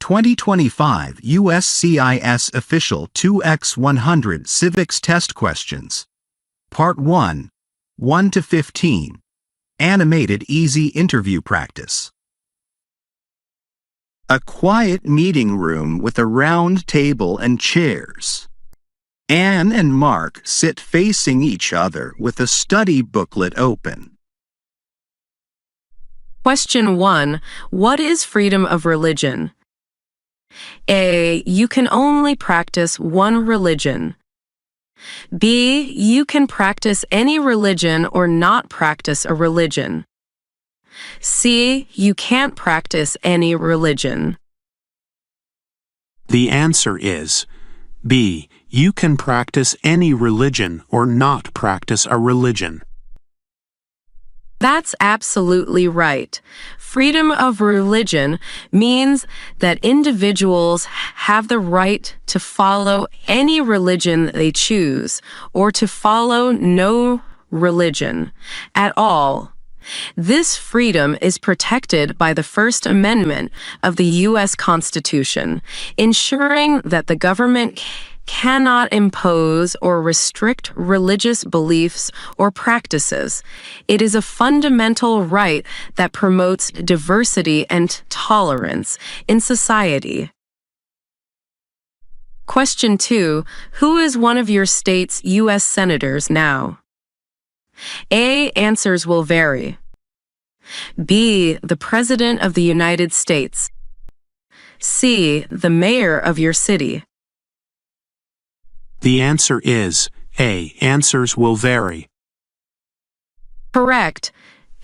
2025 USCIS Official 2x100 Civics Test Questions. Part 1, 1 to 15. Animated Easy Interview Practice. A quiet meeting room with a round table and chairs. Anne and Mark sit facing each other with a study booklet open. Question 1. What is freedom of religion? A. You can only practice one religion. B. You can practice any religion or not practice a religion. C. You can't practice any religion. The answer is B. You can practice any religion or not practice a religion. That's absolutely right. Freedom of religion means that individuals have the right to follow any religion they choose or to follow no religion at all. This freedom is protected by the First Amendment of the U.S. Constitution, ensuring that the government cannot impose or restrict religious beliefs or practices. It is a fundamental right that promotes diversity and tolerance in society. Question 2. Who is one of your state's U.S. senators now? A. Answers will vary. B. The President of the United States. C. The mayor of your city. The answer is A. Answers will vary. Correct.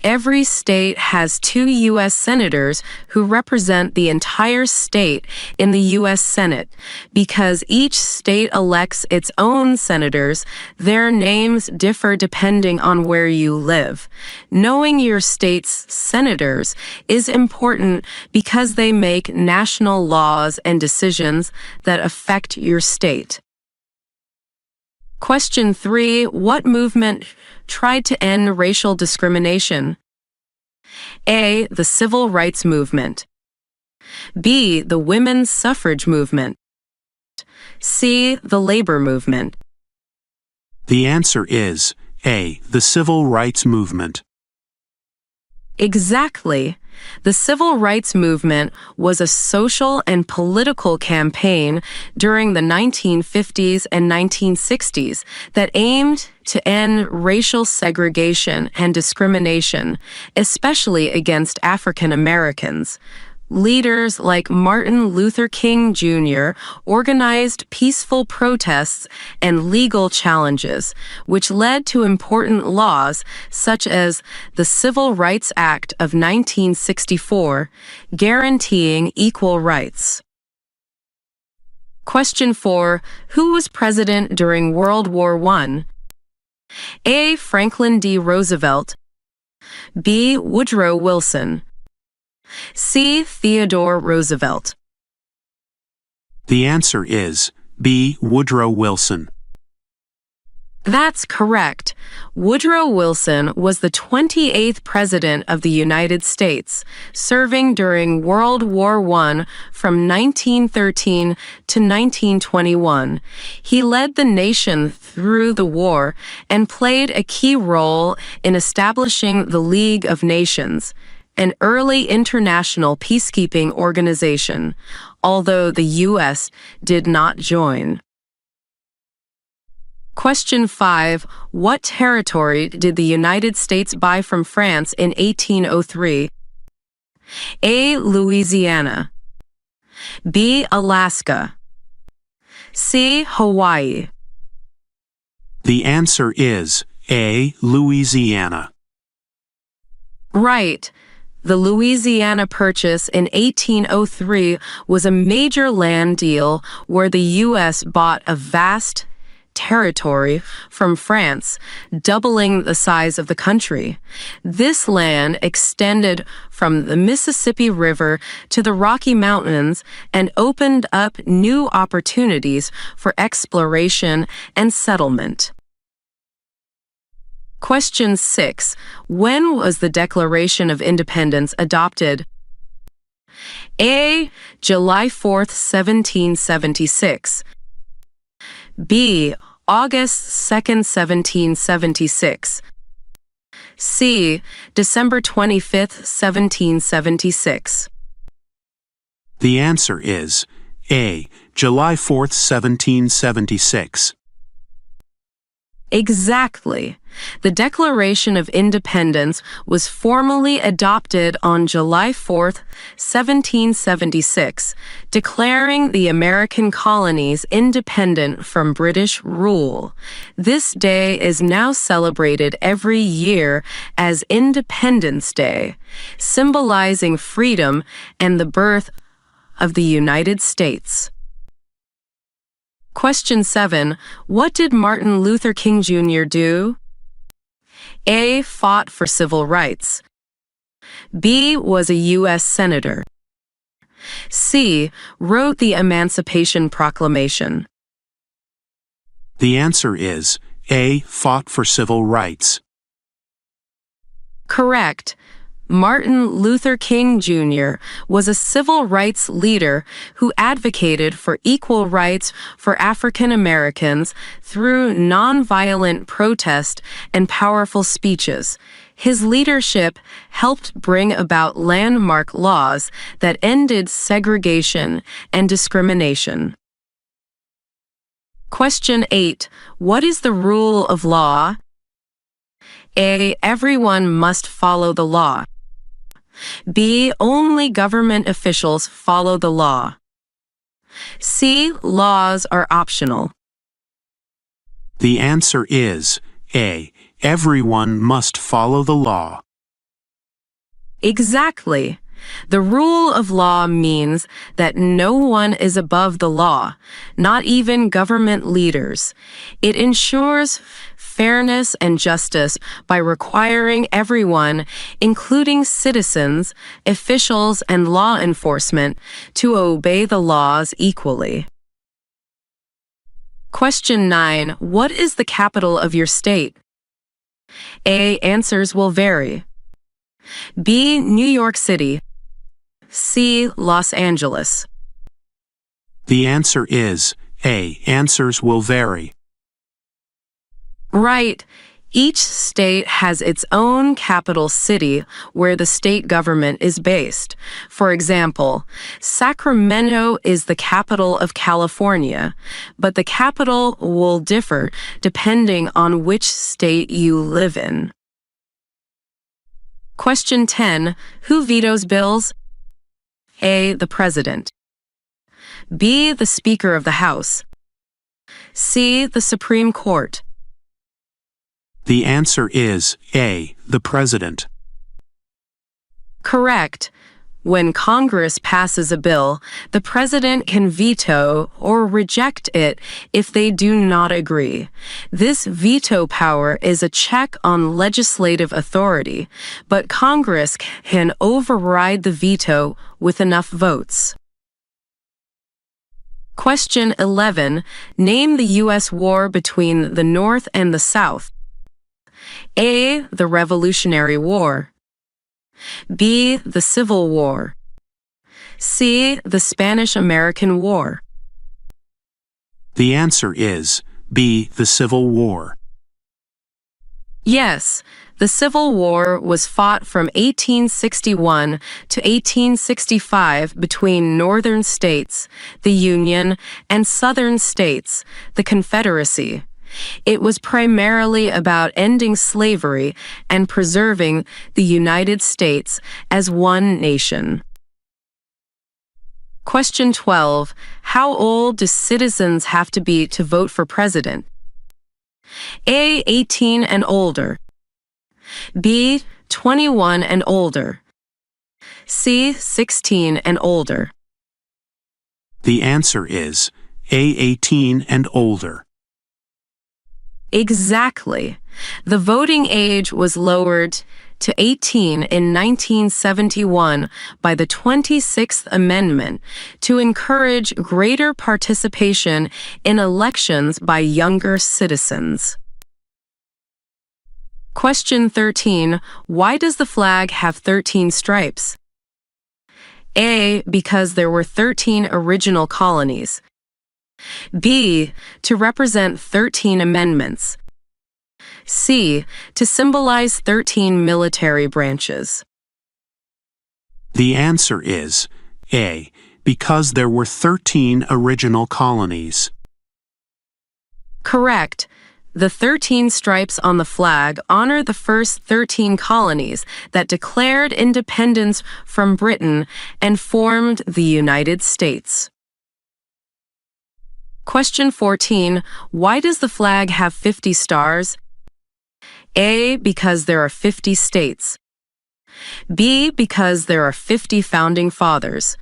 Every state has 2 U.S. senators who represent the entire state in the U.S. Senate. Because each state elects its own senators, their names differ depending on where you live. Knowing your state's senators is important because they make national laws and decisions that affect your state. Question 3. What movement tried to end racial discrimination? A. The Civil Rights Movement. B. The Women's Suffrage Movement. C. The Labor Movement. The answer is A. The Civil Rights Movement. Exactly. The Civil Rights Movement was a social and political campaign during the 1950s and 1960s that aimed to end racial segregation and discrimination, especially against African Americans. Leaders like Martin Luther King Jr. organized peaceful protests and legal challenges, which led to important laws such as the Civil Rights Act of 1964, guaranteeing equal rights. Question 4. Who was president during World War I? A. Franklin D. Roosevelt. B. Woodrow Wilson. C. Theodore Roosevelt. The answer is B. Woodrow Wilson. That's correct. Woodrow Wilson was the 28th President of the United States, serving during World War I from 1913 to 1921. He led the nation through the war and played a key role in establishing the League of Nations, an early international peacekeeping organization, although the U.S. did not join. Question 5. What territory did the United States buy from France in 1803? A. Louisiana. B. Alaska. C. Hawaii. The answer is A. Louisiana. Right. The Louisiana Purchase in 1803 was a major land deal where the U.S. bought a vast territory from France, doubling the size of the country. This land extended from the Mississippi River to the Rocky Mountains and opened up new opportunities for exploration and settlement. Question 6. When was the Declaration of Independence adopted? A. July 4th, 1776. B. August 2nd, 1776. C. December 25th, 1776. The answer is A. July 4th, 1776. Exactly. The Declaration of Independence was formally adopted on July 4th, 1776, declaring the American colonies independent from British rule. This day is now celebrated every year as Independence Day, symbolizing freedom and the birth of the United States. Question 7. What did Martin Luther King Jr. do? A. Fought for civil rights. B. Was a U.S. Senator. C. Wrote the Emancipation Proclamation. The answer is A. Fought for civil rights. Correct. Martin Luther King Jr. was a civil rights leader who advocated for equal rights for African Americans through nonviolent protest and powerful speeches. His leadership helped bring about landmark laws that ended segregation and discrimination. Question 8. What is the rule of law? A. Everyone must follow the law. B. Only government officials follow the law. C. Laws are optional. The answer is A. Everyone must follow the law. Exactly. The rule of law means that no one is above the law, not even government leaders. It ensures fairness and justice by requiring everyone, including citizens, officials, and law enforcement, to obey the laws equally. Question 9. What is the capital of your state? A. Answers will vary. B. New York City. C. Los Angeles. The answer is A. Answers will vary. Right. Each state has its own capital city where the state government is based. For example, Sacramento is the capital of California, but the capital will differ depending on which state you live in. Question 10. Who vetoes bills? A. The President. B. The Speaker of the House. C. The Supreme Court. The answer is A. The President. Correct. When Congress passes a bill, the President can veto or reject it if they do not agree. This veto power is a check on legislative authority, but Congress can override the veto with enough votes. Question 11. Name the U.S. war between the North and the South. A. The Revolutionary War. B. The Civil War. C. The Spanish-American War. The answer is B. The Civil War. Yes, the Civil War was fought from 1861 to 1865 between Northern states, the Union, and Southern states, the Confederacy. It was primarily about ending slavery and preserving the United States as one nation. Question 12. How old do citizens have to be to vote for president? A. 18 and older. B. 21 and older. C. 16 and older. The answer is A. 18 and older. Exactly. The voting age was lowered to 18 in 1971 by the 26th Amendment to encourage greater participation in elections by younger citizens. Question 13. Why does the flag have 13 stripes? A, because there were 13 original colonies. B, to represent 13 amendments. C, to symbolize 13 military branches. The answer is A, because there were 13 original colonies. Correct. The 13 stripes on the flag honor the first 13 colonies that declared independence from Britain and formed the United States. Question 14. Why does the flag have 50 stars? A, because there are 50 states. B, because there are 50 founding fathers.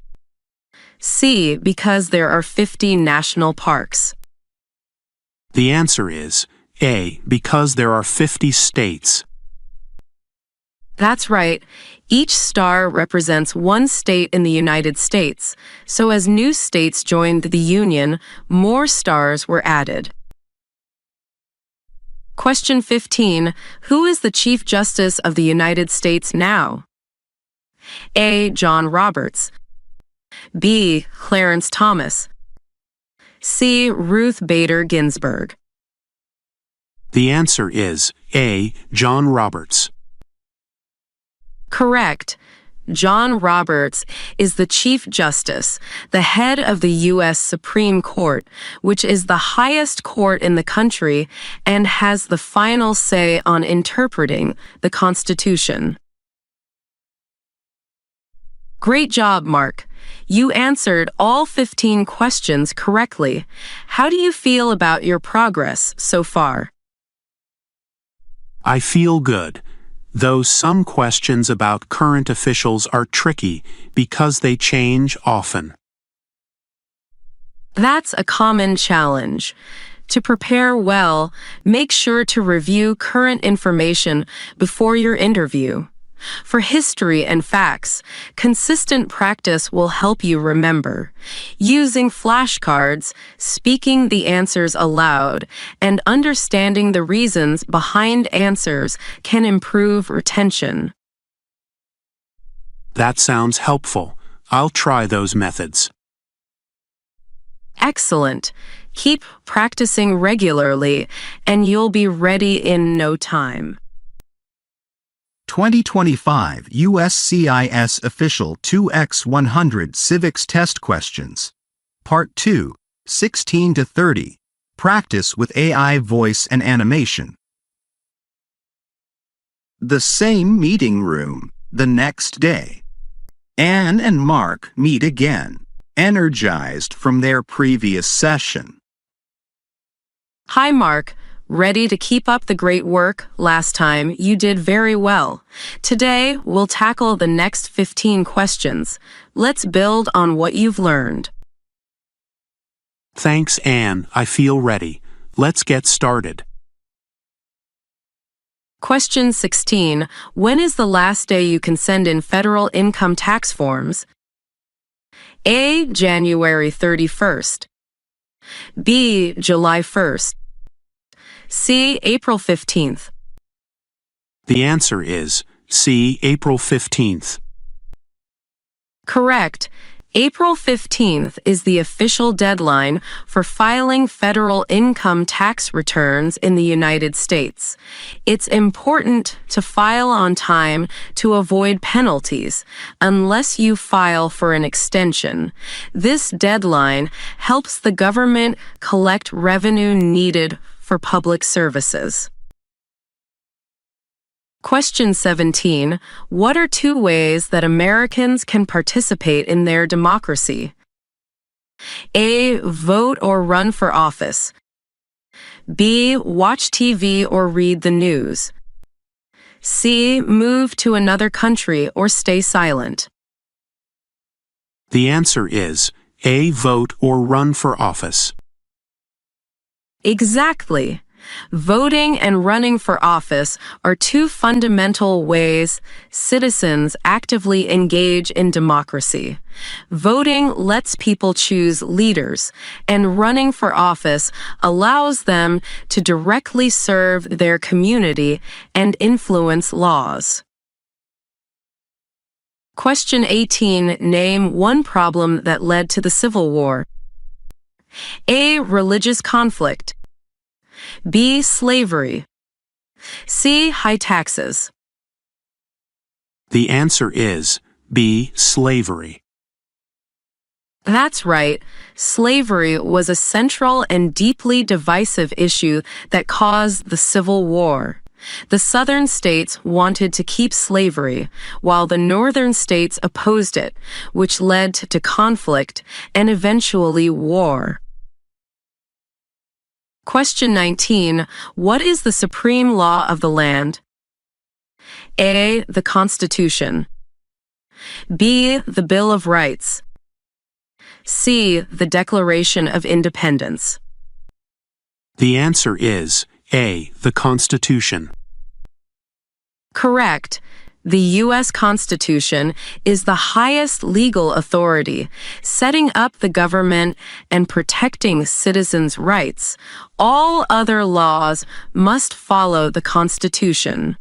C, because there are 50 national parks. The answer is A, because there are 50 states. That's right. Each star represents one state in the United States, so as new states joined the Union, more stars were added. Question 15. Who is the Chief Justice of the United States now? A, John Roberts. B, Clarence Thomas. C, Ruth Bader Ginsburg. The answer is A, John Roberts. Correct. John Roberts is the Chief Justice, the head of the U.S. Supreme Court, which is the highest court in the country and has the final say on interpreting the Constitution. Great job, Mark. You answered all 15 questions correctly. How do you feel about your progress so far? I feel good, though some questions about current officials are tricky because they change often. That's a common challenge. To prepare well, make sure to review current information before your interview. For history and facts, consistent practice will help you remember. Using flashcards, speaking the answers aloud, and understanding the reasons behind answers can improve retention. That sounds helpful. I'll try those methods. Excellent. Keep practicing regularly, and you'll be ready in no time. 2025 USCIS Official 2x100 Civics Test Questions. Part 2, 16 to 30. Practice with AI voice and animation. The same meeting room, the next day. Anne and Mark meet again, energized from their previous session. Hi, Mark. Ready to keep up the great work? Last time, you did very well. Today, we'll tackle the next 15 questions. Let's build on what you've learned. Thanks, Anne. I feel ready. Let's get started. Question 16. When is the last day you can send in federal income tax forms? A, January 31st. B, July 1st. C, April 15th. The answer is C, April 15th. Correct. April 15th is the official deadline for filing federal income tax returns in the United States. It's important to file on time to avoid penalties, unless you file for an extension. This deadline helps the government collect revenue needed for public services. Question 17. What are 2 ways that Americans can participate in their democracy? A, vote or run for office. B, watch TV or read the news. C, move to another country or stay silent. The answer is A, vote or run for office. Exactly. Voting and running for office are 2 fundamental ways citizens actively engage in democracy. Voting lets people choose leaders, and running for office allows them to directly serve their community and influence laws. Question 18. Name one problem that led to the Civil War. A. Religious conflict. B. Slavery. C. High taxes. The answer is B. Slavery. That's right. Slavery was a central and deeply divisive issue that caused the Civil War. The Southern states wanted to keep slavery, while the Northern states opposed it, which led to conflict and eventually war. Question 19. What is the supreme law of the land? A. The Constitution. B. The Bill of Rights. C. The Declaration of Independence. The answer is A. The Constitution. Correct. The U.S. Constitution is the highest legal authority, setting up the government and protecting citizens' rights. All other laws must follow the Constitution.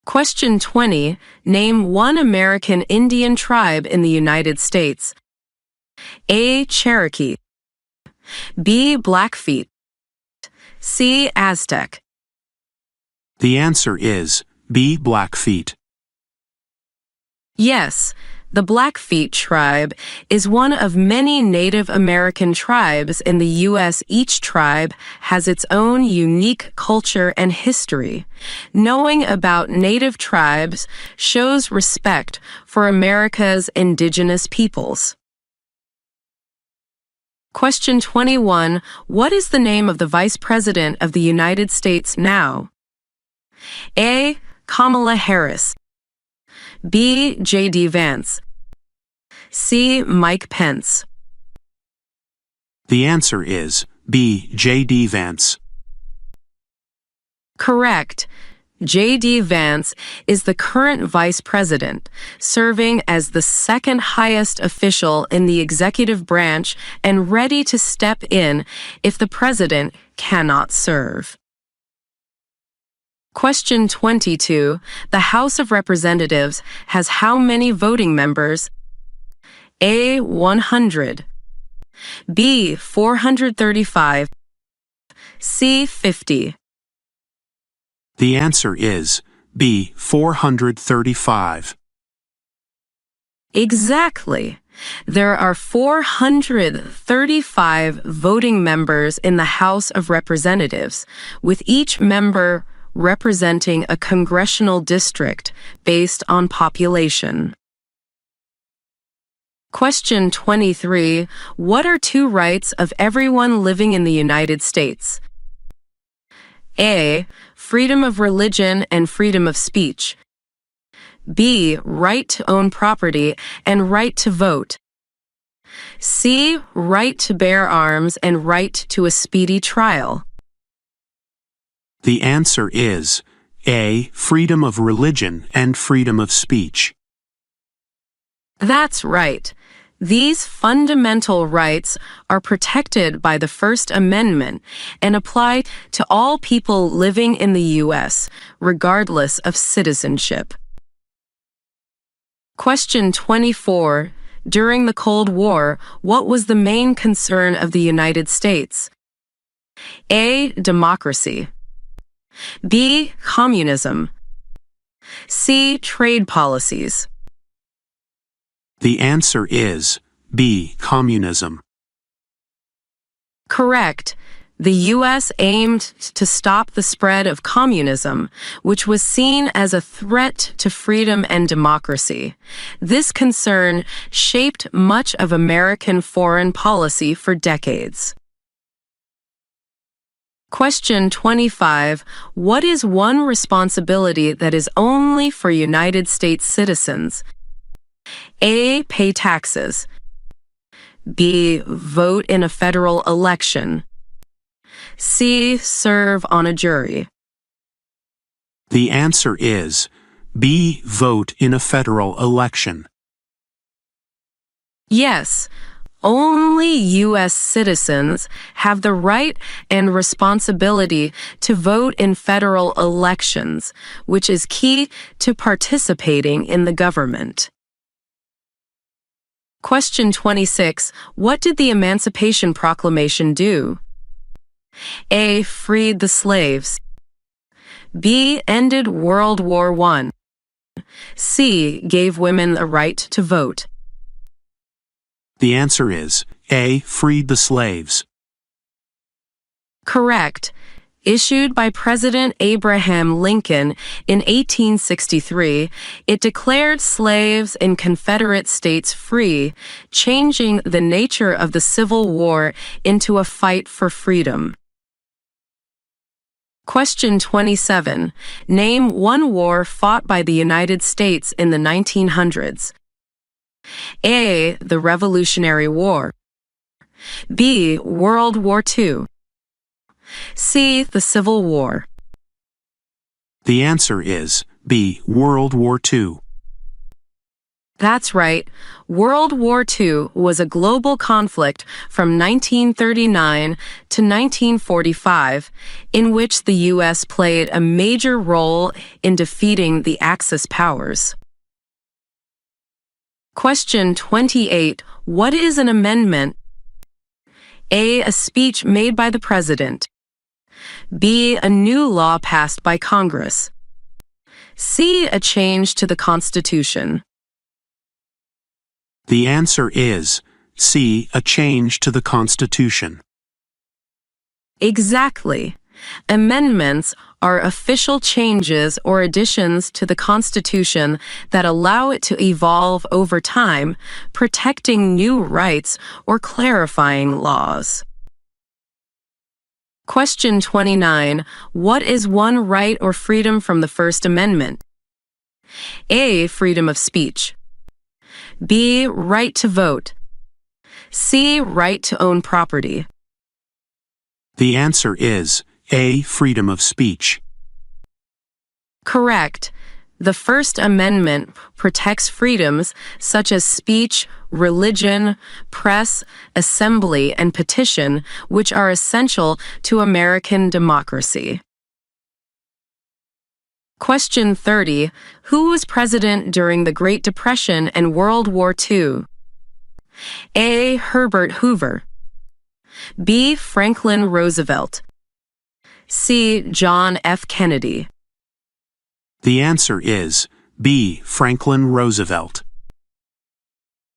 Question 20. Name one American Indian tribe in the United States. A. Cherokee. B. Blackfeet. C. Aztec. The answer is B. Blackfeet. Yes, the Blackfeet tribe is one of many Native American tribes in the U.S. Each tribe has its own unique culture and history. Knowing about Native tribes shows respect for America's indigenous peoples. Question 21. What is the name of the Vice President of the United States now? A. Kamala Harris. B. J.D. Vance. C. Mike Pence. The answer is B. J.D. Vance. Correct. J.D. Vance is the current vice president, serving as the second highest official in the executive branch and ready to step in if the president cannot serve. Question 22. The House of Representatives has how many voting members? A. 100. B. 435. C. 50. The answer is B. 435. Exactly. There are 435 voting members in the House of Representatives, with each member representing a congressional district based on population. Question 23. What are two rights of everyone living in the United States? A. Freedom of religion and freedom of speech. B. Right to own property and right to vote. C. Right to bear arms and right to a speedy trial. The answer is A. Freedom of religion and freedom of speech. That's right. These fundamental rights are protected by the First Amendment and apply to all people living in the U.S., regardless of citizenship. Question 24. During the Cold War, what was the main concern of the United States? A. Democracy. B. Communism. C. Trade policies. The answer is B. Communism. Correct. The U.S. aimed to stop the spread of communism, which was seen as a threat to freedom and democracy. This concern shaped much of American foreign policy for decades. Question 25. What is one responsibility that is only for United States citizens? A. Pay taxes. B. Vote in a federal election. C. Serve on a jury. The answer is B. Vote in a federal election. Yes. Only U.S. citizens have the right and responsibility to vote in federal elections, which is key to participating in the government. Question 26. What did the Emancipation Proclamation do? A. Freed the slaves. B. Ended World War I. C. Gave women the right to vote. The answer is A. Freed the slaves. Correct. Issued by President Abraham Lincoln in 1863, it declared slaves in Confederate states free, changing the nature of the Civil War into a fight for freedom. Question 27. Name one war fought by the United States in the 1900s. A. The Revolutionary War. B. World War II. C. The Civil War. The answer is B. World War II. That's right. World War II was a global conflict from 1939 to 1945, in which the U.S. played a major role in defeating the Axis powers. Question 28. What is an amendment? A. A speech made by the President. B. A new law passed by Congress. C. A change to the Constitution. The answer is C. A change to the Constitution. Exactly. Amendments are official changes or additions to the Constitution that allow it to evolve over time, protecting new rights or clarifying laws. Question 29. What is one right or freedom from the First Amendment? A. Freedom of speech. B. Right to vote. C. Right to own property. The answer is A. Freedom of speech. Correct. The First Amendment protects freedoms such as speech, religion, press, assembly, and petition, which are essential to American democracy. Question 30. Who was president during the Great Depression and World War II? A. Herbert Hoover. B. Franklin Roosevelt. C. John F. Kennedy. The answer is B. Franklin Roosevelt.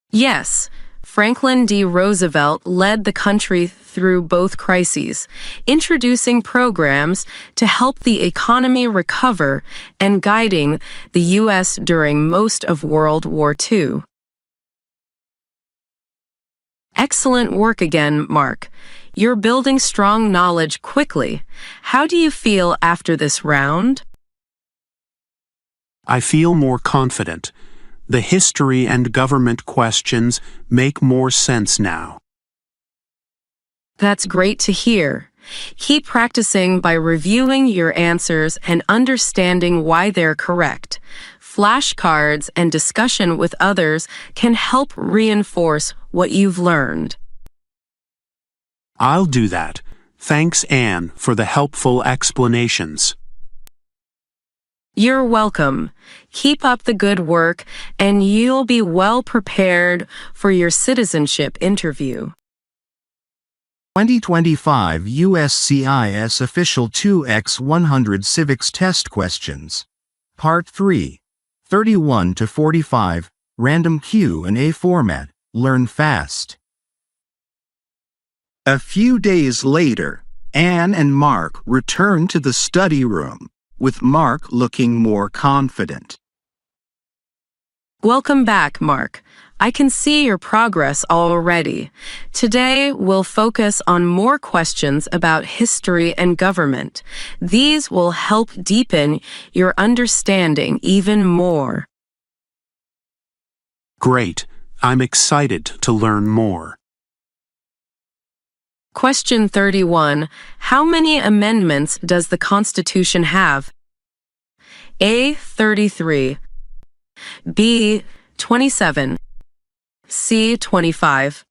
Yes, Franklin D. Roosevelt led the country through both crises, introducing programs to help the economy recover and guiding the U.S. during most of World War II. Excellent work again, Mark. You're building strong knowledge quickly. How do you feel after this round? I feel more confident. The history and government questions make more sense now. That's great to hear. Keep practicing by reviewing your answers and understanding why they're correct. Flashcards and discussion with others can help reinforce what you've learned. I'll do that. Thanks, Anne, for the helpful explanations. You're welcome. Keep up the good work, and you'll be well prepared for your citizenship interview. 2025 USCIS Official 2x100 Civics Test Questions. Part 3. 31 to 45, Random Q&A format. Learn fast. A few days later, Anne and Mark returned to the study room, with Mark looking more confident. Welcome back, Mark. I can see your progress already. Today, we'll focus on more questions about history and government. These will help deepen your understanding even more. Great. I'm excited to learn more. Question 31. How many amendments does the Constitution have? A. 33. B. 27. C. 25.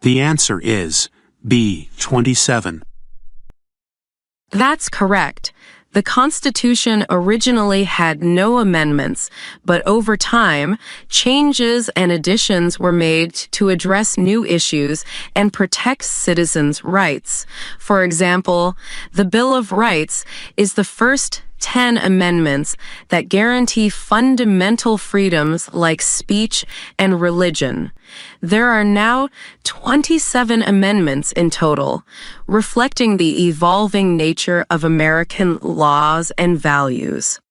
The answer is B. 27. That's correct. The Constitution originally had no amendments, but over time, changes and additions were made to address new issues and protect citizens' rights. For example, the Bill of Rights is the first 10 amendments that guarantee fundamental freedoms like speech and religion. There are now 27 amendments in total, reflecting the evolving nature of American laws and values.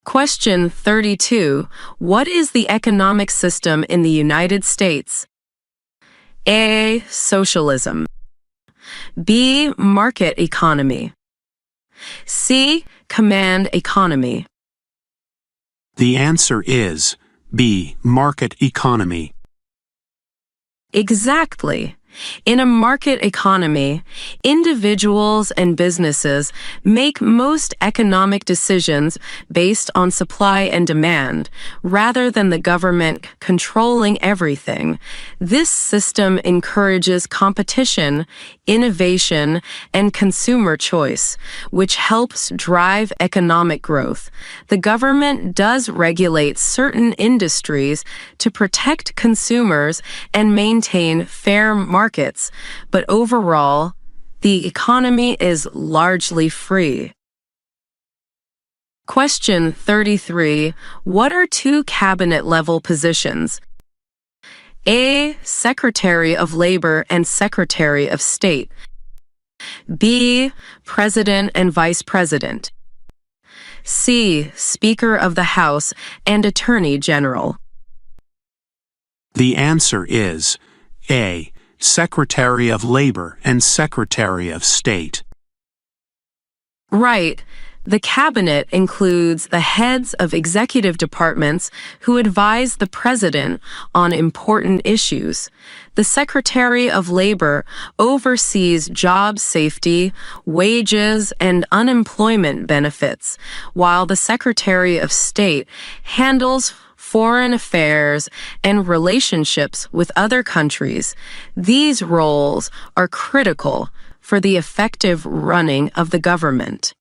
Question 32. What is the economic system in the United States? A. Socialism. B. Market economy. C. Command economy. The answer is B. Market economy. Exactly. In a market economy, individuals and businesses make most economic decisions based on supply and demand, rather than the government controlling everything. This system encourages competition, innovation, and consumer choice, which helps drive economic growth. The government does regulate certain industries to protect consumers and maintain fair markets, but overall, the economy is largely free. Question 33. What are two cabinet-level positions? A. Secretary of Labor and Secretary of State. B. President and Vice President. C. Speaker of the House and Attorney General. The answer is A. Secretary of Labor and Secretary of State. Right. The cabinet includes the heads of executive departments who advise the president on important issues. The Secretary of Labor oversees job safety, wages, and unemployment benefits, while the Secretary of State handles foreign affairs and relationships with other countries. These roles are critical for the effective running of the government.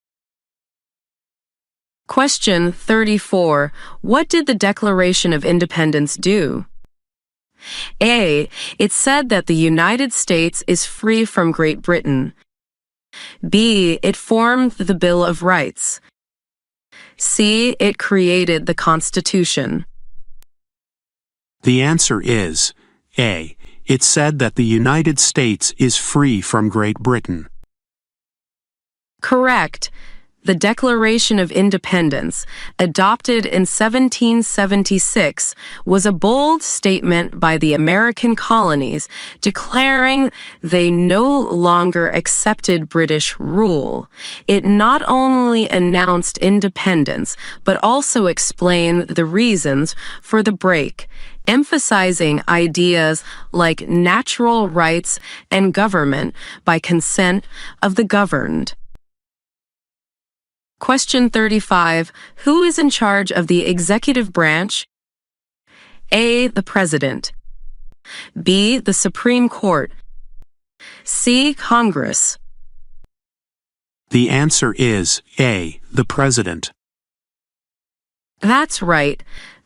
Question 34. What did the Declaration of Independence do? A. It said that the United States is free from Great Britain. B. It formed the Bill of Rights. C. It created the Constitution. The answer is A. It said that the United States is free from Great Britain. Correct. The Declaration of Independence, adopted in 1776, was a bold statement by the American colonies declaring they no longer accepted British rule. It not only announced independence, but also explained the reasons for the break, emphasizing ideas like natural rights and government by consent of the governed. Question 35. Who is in charge of the executive branch? A. The President. B. The Supreme Court. C. Congress. The answer is A. The President. That's right.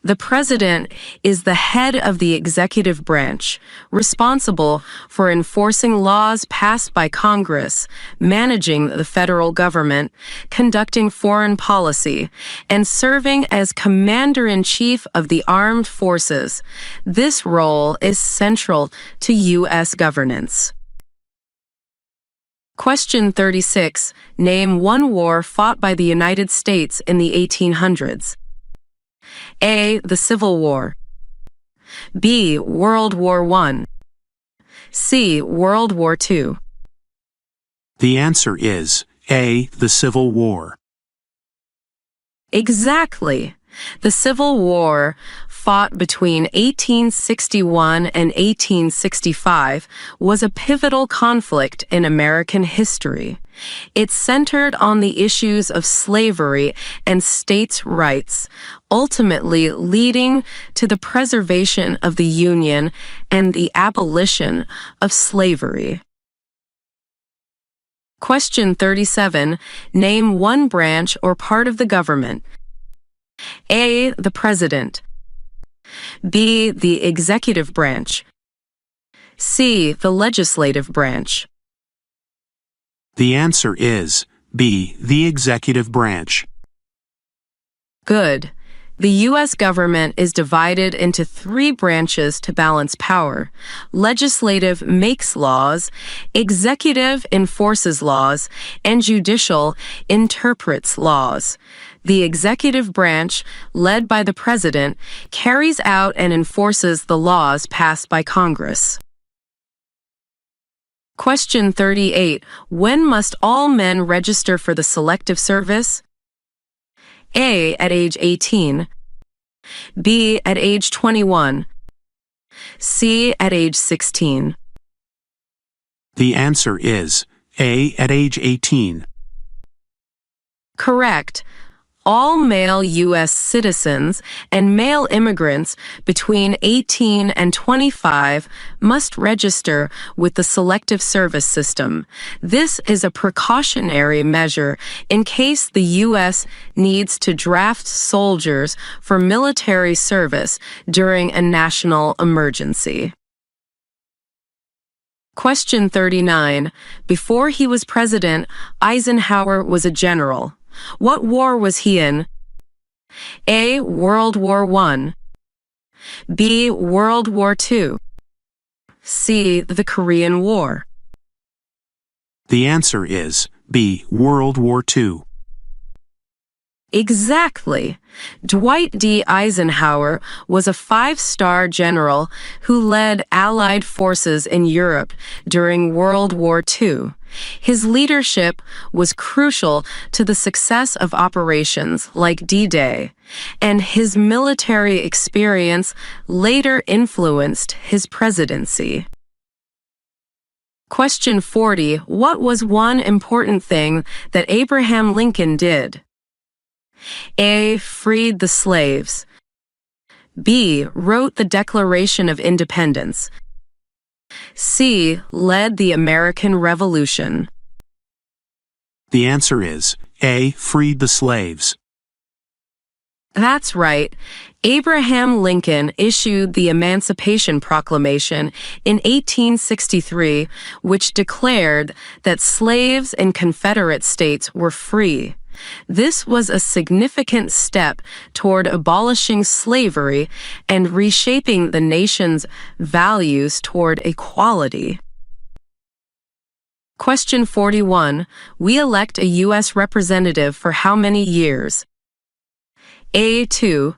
The President is the head of the executive branch, responsible for enforcing laws passed by Congress, managing the federal government, conducting foreign policy, and serving as Commander-in-Chief of the Armed Forces. This role is central to U.S. governance. Question 36. Name one war fought by the United States in the 1800s. A. The Civil War. B. World War I. C. World War II. The answer is A. The Civil War. Exactly. The Civil War, fought between 1861 and 1865, was a pivotal conflict in American history. It centered on the issues of slavery and states' rights, ultimately leading to the preservation of the Union and the abolition of slavery. Question 37. Name one branch or part of the government. A. The President. B. The Executive Branch. C. The Legislative Branch. The answer is B. The Executive Branch. Good. The U.S. government is divided into 3 branches to balance power. Legislative makes laws, executive enforces laws, and judicial interprets laws. The executive branch, led by the President, carries out and enforces the laws passed by Congress. Question 38. When must all men register for the Selective Service? A. At age 18. B. At age 21. C. At age 16. The answer is A. At age 18. Correct. All male U.S. citizens and male immigrants between 18 and 25 must register with the Selective Service System. This is a precautionary measure in case the U.S. needs to draft soldiers for military service during a national emergency. Question 39. Before he was president, Eisenhower was a general. What war was he in? A. World War I. B. World War II. C. The Korean War. The answer is B. World War II. Exactly. Dwight D. Eisenhower was a 5-star general who led Allied forces in Europe during World War II. His leadership was crucial to the success of operations like D-Day, and his military experience later influenced his presidency. Question 40. What was one important thing that Abraham Lincoln did? A. Freed the slaves. B. Wrote the Declaration of Independence. C. Led the American Revolution. The answer is A. Freed the slaves. That's right. Abraham Lincoln issued the Emancipation Proclamation in 1863, which declared that slaves in Confederate states were free. This was a significant step toward abolishing slavery and reshaping the nation's values toward equality. Question 41. We elect a U.S. representative for how many years? A. 2.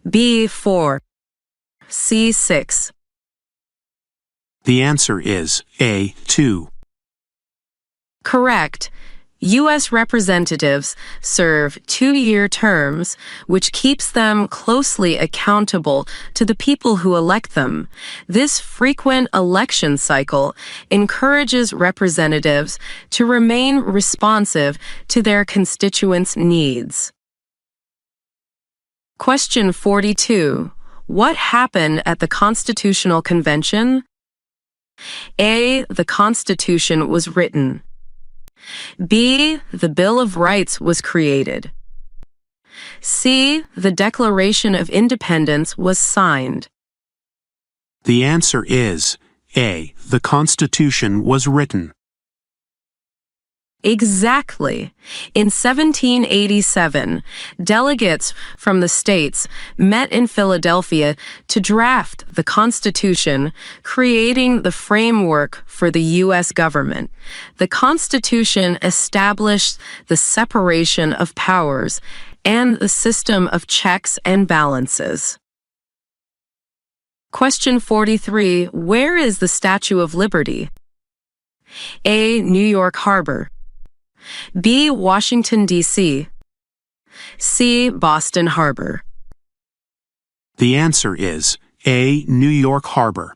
B. 4. C. 6. The answer is A. 2. Correct. U.S. representatives serve 2-year terms, which keeps them closely accountable to the people who elect them. This frequent election cycle encourages representatives to remain responsive to their constituents' needs. Question 42. What happened at the Constitutional Convention? A. The Constitution was written. B. The Bill of Rights was created. C. The Declaration of Independence was signed. The answer is A. The Constitution was written. Exactly. In 1787, delegates from the states met in Philadelphia to draft the Constitution, creating the framework for the U.S. government. The Constitution established the separation of powers and the system of checks and balances. Question 43. Where is the Statue of Liberty? A. New York Harbor. B. Washington, D.C. C. Boston Harbor. The answer is A. New York Harbor.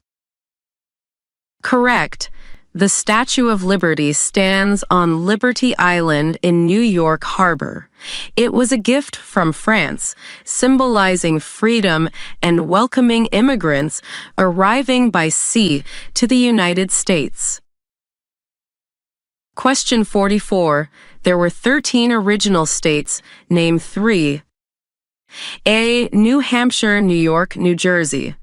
Correct. The Statue of Liberty stands on Liberty Island in New York Harbor. It was a gift from France, symbolizing freedom and welcoming immigrants arriving by sea to the United States. Question 44. There were 13 original states. Name 3. A. New Hampshire, New York, New Jersey.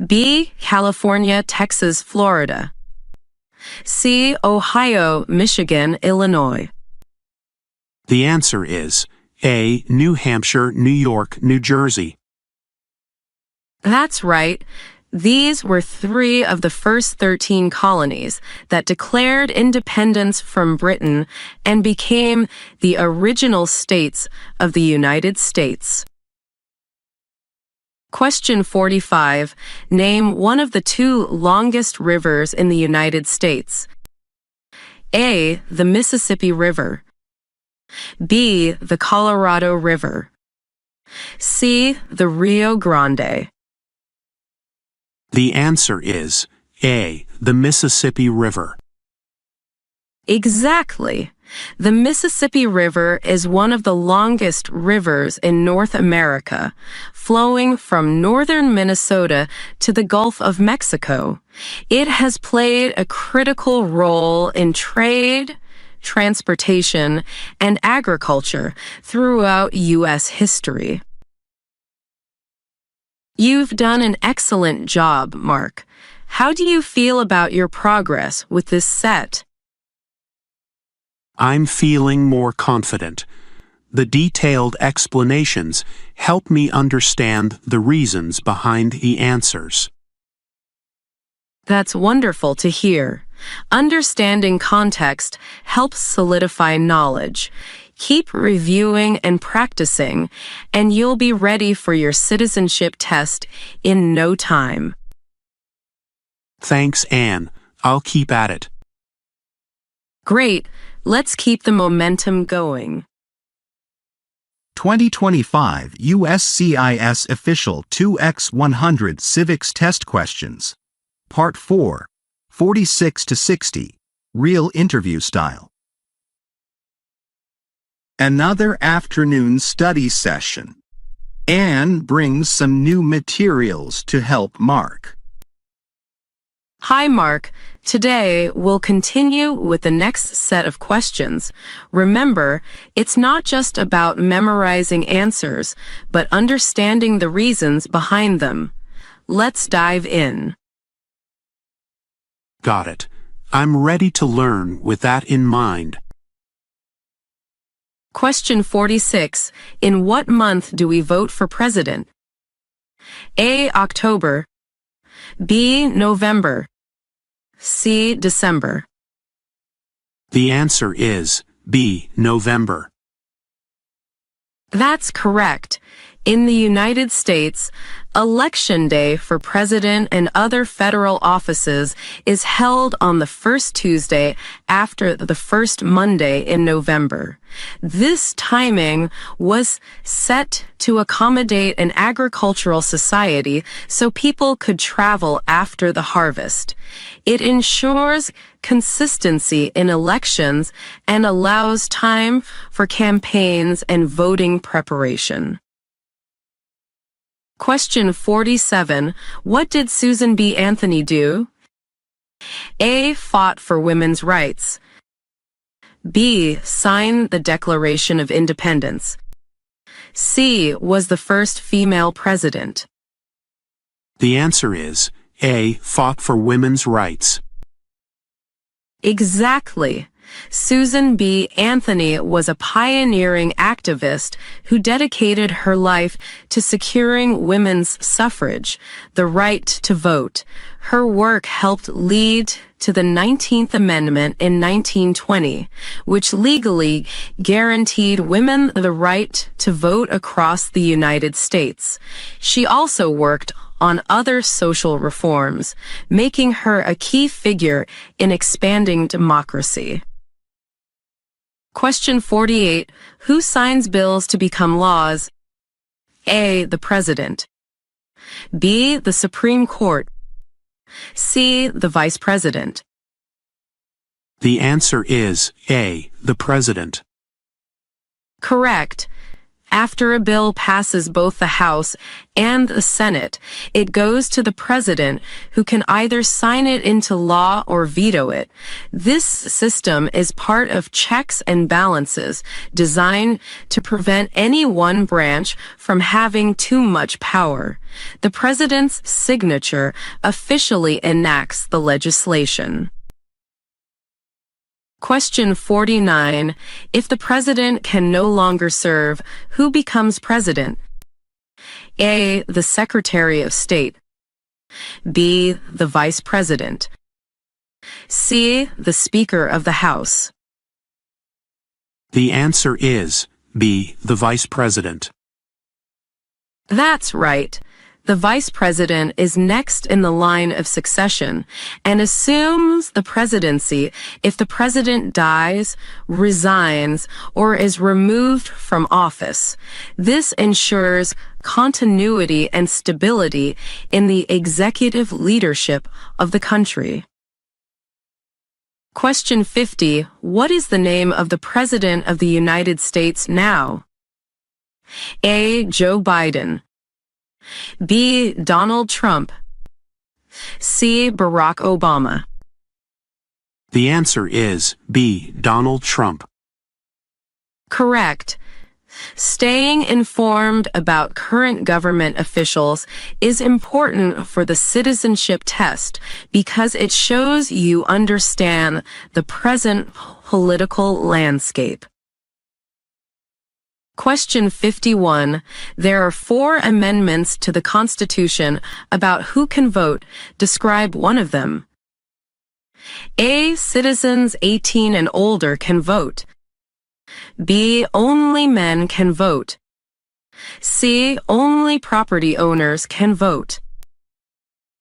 B. California, Texas, Florida. C. Ohio, Michigan, Illinois. The answer is A. New Hampshire, New York, New Jersey. That's right. These were 3 of the first 13 colonies that declared independence from Britain and became the original states of the United States. Question 45. Name one of the 2 longest rivers in the United States. A. The Mississippi River. B. The Colorado River. C. The Rio Grande. The answer is A. The Mississippi River. Exactly. The Mississippi River is one of the longest rivers in North America, flowing from northern Minnesota to the Gulf of Mexico. It has played a critical role in trade, transportation, and agriculture throughout U.S. history. You've done an excellent job, Mark. How do you feel about your progress with this set? I'm feeling more confident. The detailed explanations help me understand the reasons behind the answers. That's wonderful to hear. Understanding context helps solidify knowledge. Keep reviewing and practicing, and you'll be ready for your citizenship test in no time. Thanks, Anne. I'll keep at it. Great. Let's keep the momentum going. 2025 USCIS Official 2x100 Civics Test Questions. Part 4, 46 to 60, Real Interview Style. Another afternoon study session. Anne brings some new materials to help Mark. Hi, Mark. Today, we'll continue with the next set of questions. Remember, it's not just about memorizing answers, but understanding the reasons behind them. Let's dive in. Got it. I'm ready to learn with that in mind. Question 46. In what month do we vote for president? A. October. B. November. C. December. The answer is B. November. That's correct. In the United States, Election Day for president and other federal offices is held on the first Tuesday after the first Monday in November. This timing was set to accommodate an agricultural society so people could travel after the harvest. It ensures consistency in elections and allows time for campaigns and voting preparation. Question 47. What did Susan B. Anthony do? A. Fought for women's rights. B. Signed the Declaration of Independence. C. Was the first female president. The answer is A. Fought for women's rights. Exactly. Susan B. Anthony was a pioneering activist who dedicated her life to securing women's suffrage, the right to vote. Her work helped lead to the 19th Amendment in 1920, which legally guaranteed women the right to vote across the United States. She also worked on other social reforms, making her a key figure in expanding democracy. Question 48. Who signs bills to become laws? A. The President. B. The Supreme Court. C. The Vice President. The answer is A. The President. Correct. After a bill passes both the House and the Senate, it goes to the President, who can either sign it into law or veto it. This system is part of checks and balances designed to prevent any one branch from having too much power. The President's signature officially enacts the legislation. Question 49. If the President can no longer serve, who becomes President? A. The Secretary of State. B. The Vice President. C. The Speaker of the House. The answer is B. The Vice President. That's right. The Vice President is next in the line of succession and assumes the presidency if the President dies, resigns, or is removed from office. This ensures continuity and stability in the executive leadership of the country. Question 50. What is the name of the President of the United States now? A. Joe Biden. B. Donald Trump. C. Barack Obama. The answer is B. Donald Trump. Correct. Staying informed about current government officials is important for the citizenship test because it shows you understand the present political landscape. Question 51. There are 4 amendments to the Constitution about who can vote. Describe one of them. A. Citizens 18 and older can vote. B. Only men can vote. C. Only property owners can vote.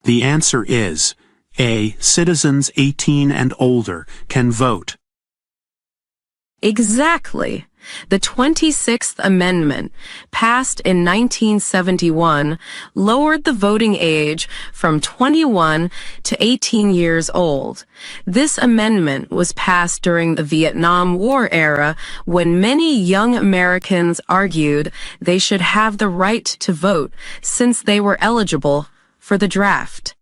The answer is A. Citizens 18 and older can vote. Exactly. The 26th Amendment, passed in 1971, lowered the voting age from 21 to 18 years old. This amendment was passed during the Vietnam War era when many young Americans argued they should have the right to vote since they were eligible for the draft.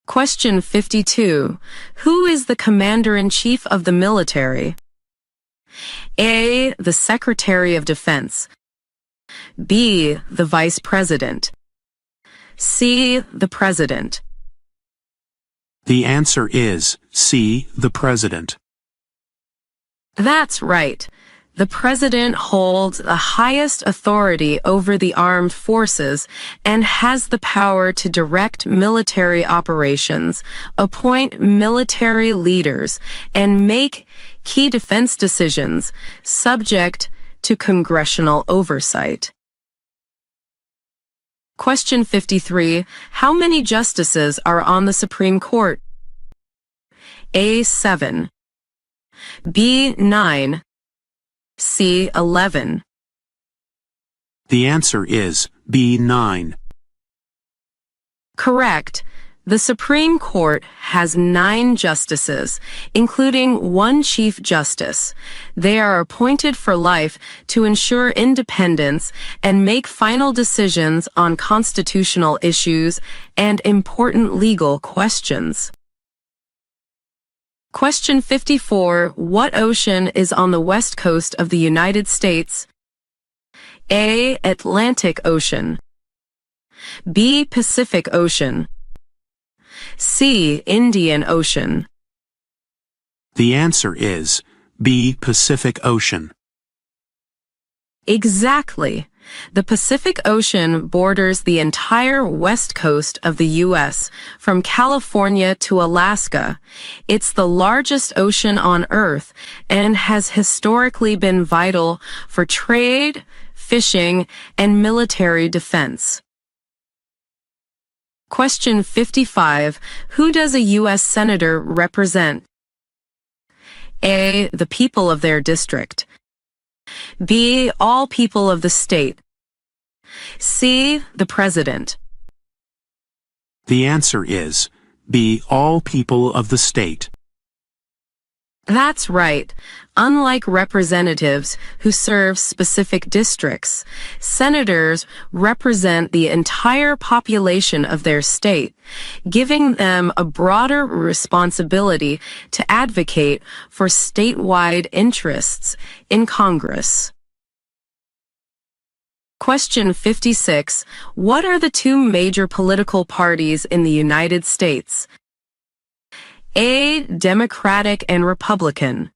Question 52. Who is the Commander-in-Chief of the military? A. The Secretary of Defense. B. The Vice President. C. The President. The answer is C. The President. That's right. The President holds the highest authority over the armed forces and has the power to direct military operations, appoint military leaders, and make key defense decisions subject to congressional oversight. Question 53. How many justices are on the Supreme Court? A. 7. B. 9. C. 11. The answer is B. 9. Correct. The Supreme Court has 9 justices, including 1 Chief Justice. They are appointed for life to ensure independence and make final decisions on constitutional issues and important legal questions. Question 54. What ocean is on the west coast of the United States? A. Atlantic Ocean. B. Pacific Ocean. C. Indian Ocean. The answer is B. Pacific Ocean. Exactly. The Pacific Ocean borders the entire west coast of the U.S., from California to Alaska. It's the largest ocean on Earth and has historically been vital for trade, fishing, and military defense. Question 55. Who does a U.S. Senator represent? A. The people of their district. B. All people of the state. C. The president. The answer is B. All people of the state. That's right. Unlike representatives who serve specific districts, senators represent the entire population of their state, giving them a broader responsibility to advocate for statewide interests in Congress. Question 56. What are the two major political parties in the United States? A. Democratic and Republican.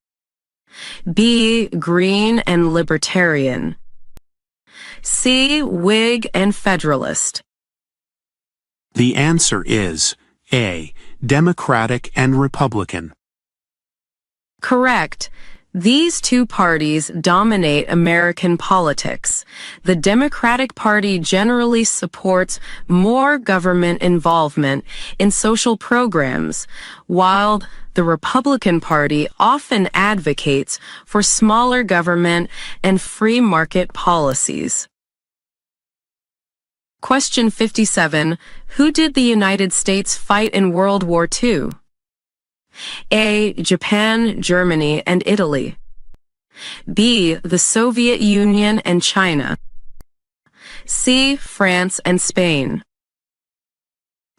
B. Green and Libertarian. C. Whig and Federalist. The answer is A. Democratic and Republican. Correct. These two parties dominate American politics. The Democratic Party generally supports more government involvement in social programs, while the Republican Party often advocates for smaller government and free market policies. Question 57. Who did the United States fight in World War II? A. Japan, Germany, and Italy. B. The Soviet Union and China. C. France and Spain.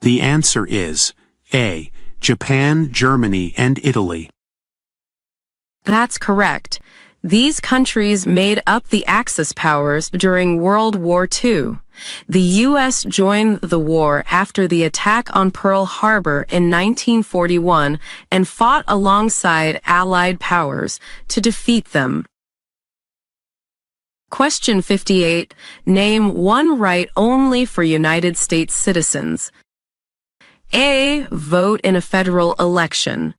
The answer is A. Japan, Germany, and Italy. That's correct. These countries made up the Axis powers during World War II. The U.S. joined the war after the attack on Pearl Harbor in 1941 and fought alongside Allied powers to defeat them. Question 58. Name one right only for United States citizens. A. Vote in a federal election.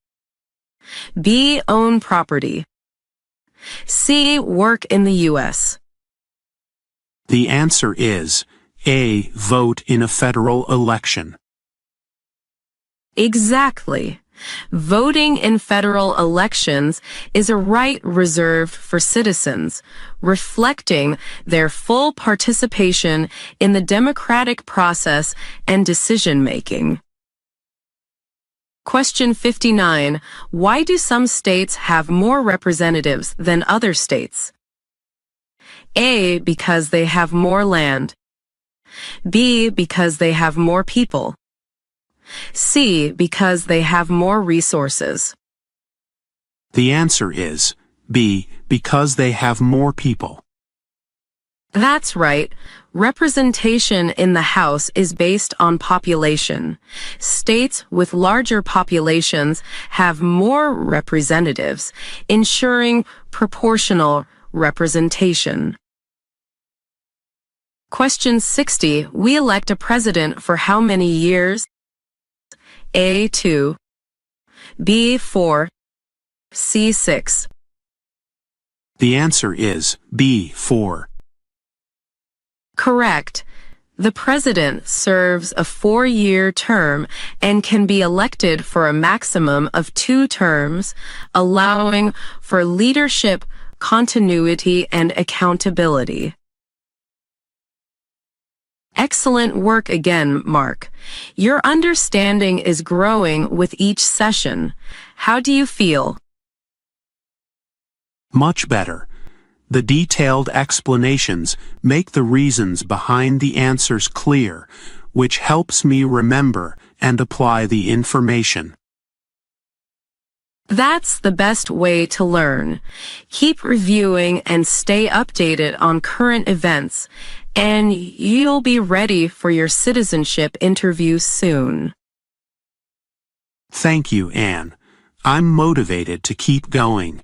B. Own property. C. Work in the U.S. The answer is A. Vote in a federal election. Exactly. Voting in federal elections is a right reserved for citizens, reflecting their full participation in the democratic process and decision-making. Question 59. Why do some states have more representatives than other states? A. Because they have more land. B. Because they have more people. C. Because they have more resources. The answer is B. Because they have more people. That's right. Representation in the House is based on population. States with larger populations have more representatives, ensuring proportional representation. Question 60. We elect a president for how many years? A. 2. B. 4. C. 6. The answer is B. 4. Correct. The president serves a 4-year term and can be elected for a maximum of 2 terms, allowing for leadership, continuity, and accountability. Excellent work again, Mark. Your understanding is growing with each session. How do you feel? Much better. The detailed explanations make the reasons behind the answers clear, which helps me remember and apply the information. That's the best way to learn. Keep reviewing and stay updated on current events, and you'll be ready for your citizenship interview soon. Thank you, Anne. I'm motivated to keep going.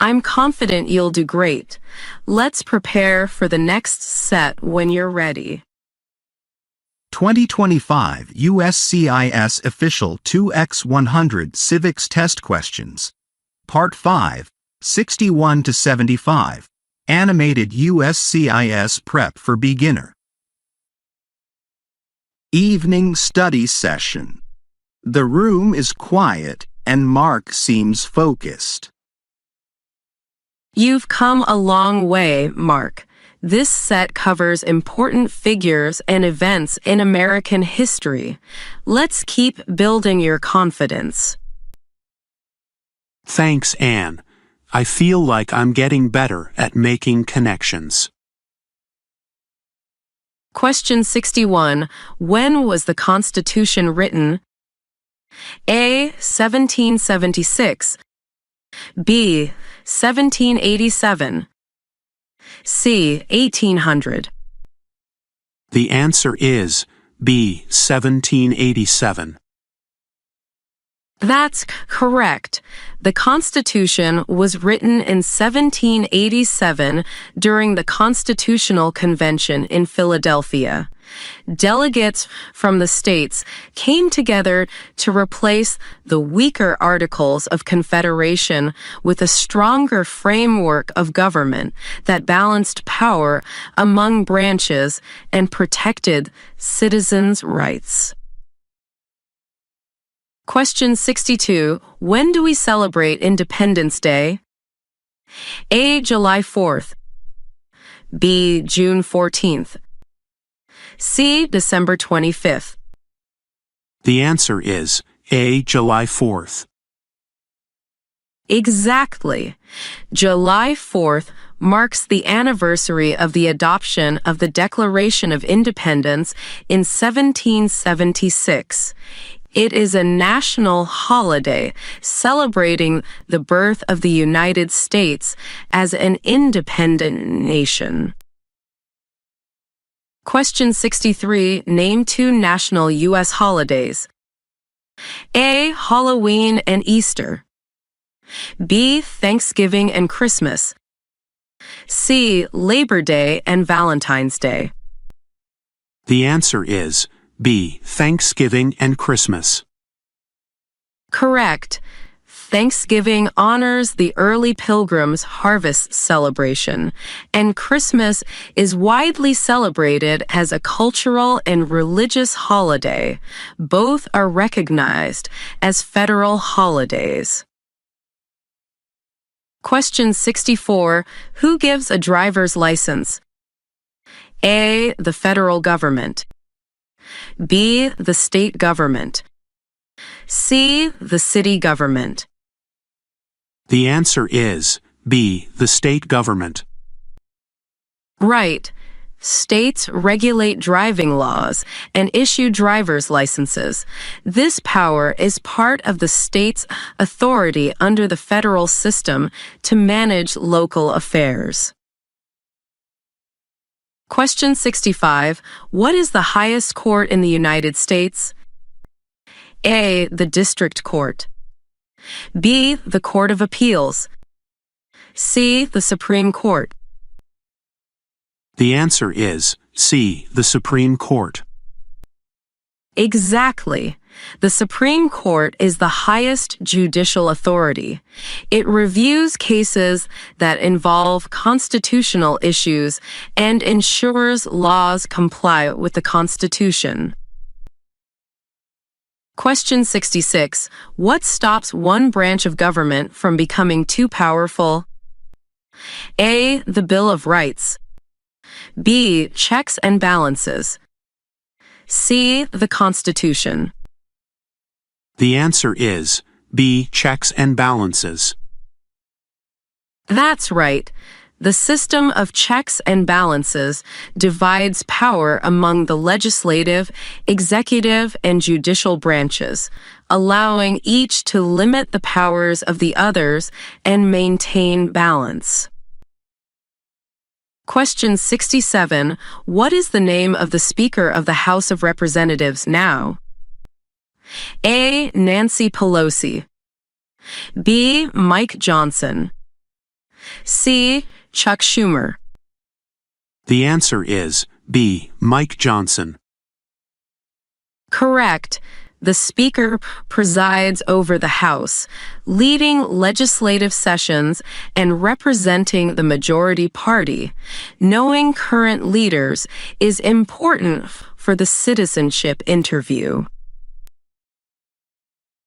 I'm confident you'll do great. Let's prepare for the next set when you're ready. 2025 USCIS Official 2x100 Civics Test Questions. Part 5, 61 to 75. Animated USCIS Prep for Beginner. Evening Study Session. The room is quiet and Mark seems focused. You've come a long way, Mark. This set covers important figures and events in American history. Let's keep building your confidence. Thanks, Anne. I feel like I'm getting better at making connections. Question 61. When was the Constitution written? A. 1776. B. 1787. C. 1800. The answer is B. 1787. That's correct. The Constitution was written in 1787 during the Constitutional Convention in Philadelphia. Delegates from the states came together to replace the weaker Articles of Confederation with a stronger framework of government that balanced power among branches and protected citizens' rights. Question 62. When do we celebrate Independence Day? A. July 4th. B. June 14th. C. December 25th. The answer is A. July 4th. Exactly. July 4th marks the anniversary of the adoption of the Declaration of Independence in 1776. It is a national holiday celebrating the birth of the United States as an independent nation. Question 63. Name two national U.S. holidays. A. Halloween and Easter. B. Thanksgiving and Christmas. C. Labor Day and Valentine's Day. The answer is B. Thanksgiving and Christmas. Correct. Thanksgiving honors the early Pilgrims' harvest celebration, and Christmas is widely celebrated as a cultural and religious holiday. Both are recognized as federal holidays. Question 64. Who gives a driver's license? A. The federal government. B. The state government. C. The city government. The answer is B. The state government. Right. States regulate driving laws and issue driver's licenses. This power is part of the state's authority under the federal system to manage local affairs. Question 65. What is the highest court in the United States? A. The District Court. B. The Court of Appeals. C. The Supreme Court. The answer is C. The Supreme Court. Exactly. The Supreme Court is the highest judicial authority. It reviews cases that involve constitutional issues and ensures laws comply with the Constitution. Question 66. What stops one branch of government from becoming too powerful? A. The Bill of Rights. B. Checks and balances. C. The Constitution. The answer is B. Checks and balances. That's right. The system of checks and balances divides power among the legislative, executive, and judicial branches, allowing each to limit the powers of the others and maintain balance. Question 67. What is the name of the Speaker of the House of Representatives now? A. Nancy Pelosi. B. Mike Johnson. C. Chuck Schumer. The answer is B. Mike Johnson. Correct. The Speaker presides over the House, leading legislative sessions and representing the majority party. Knowing current leaders is important for the citizenship interview.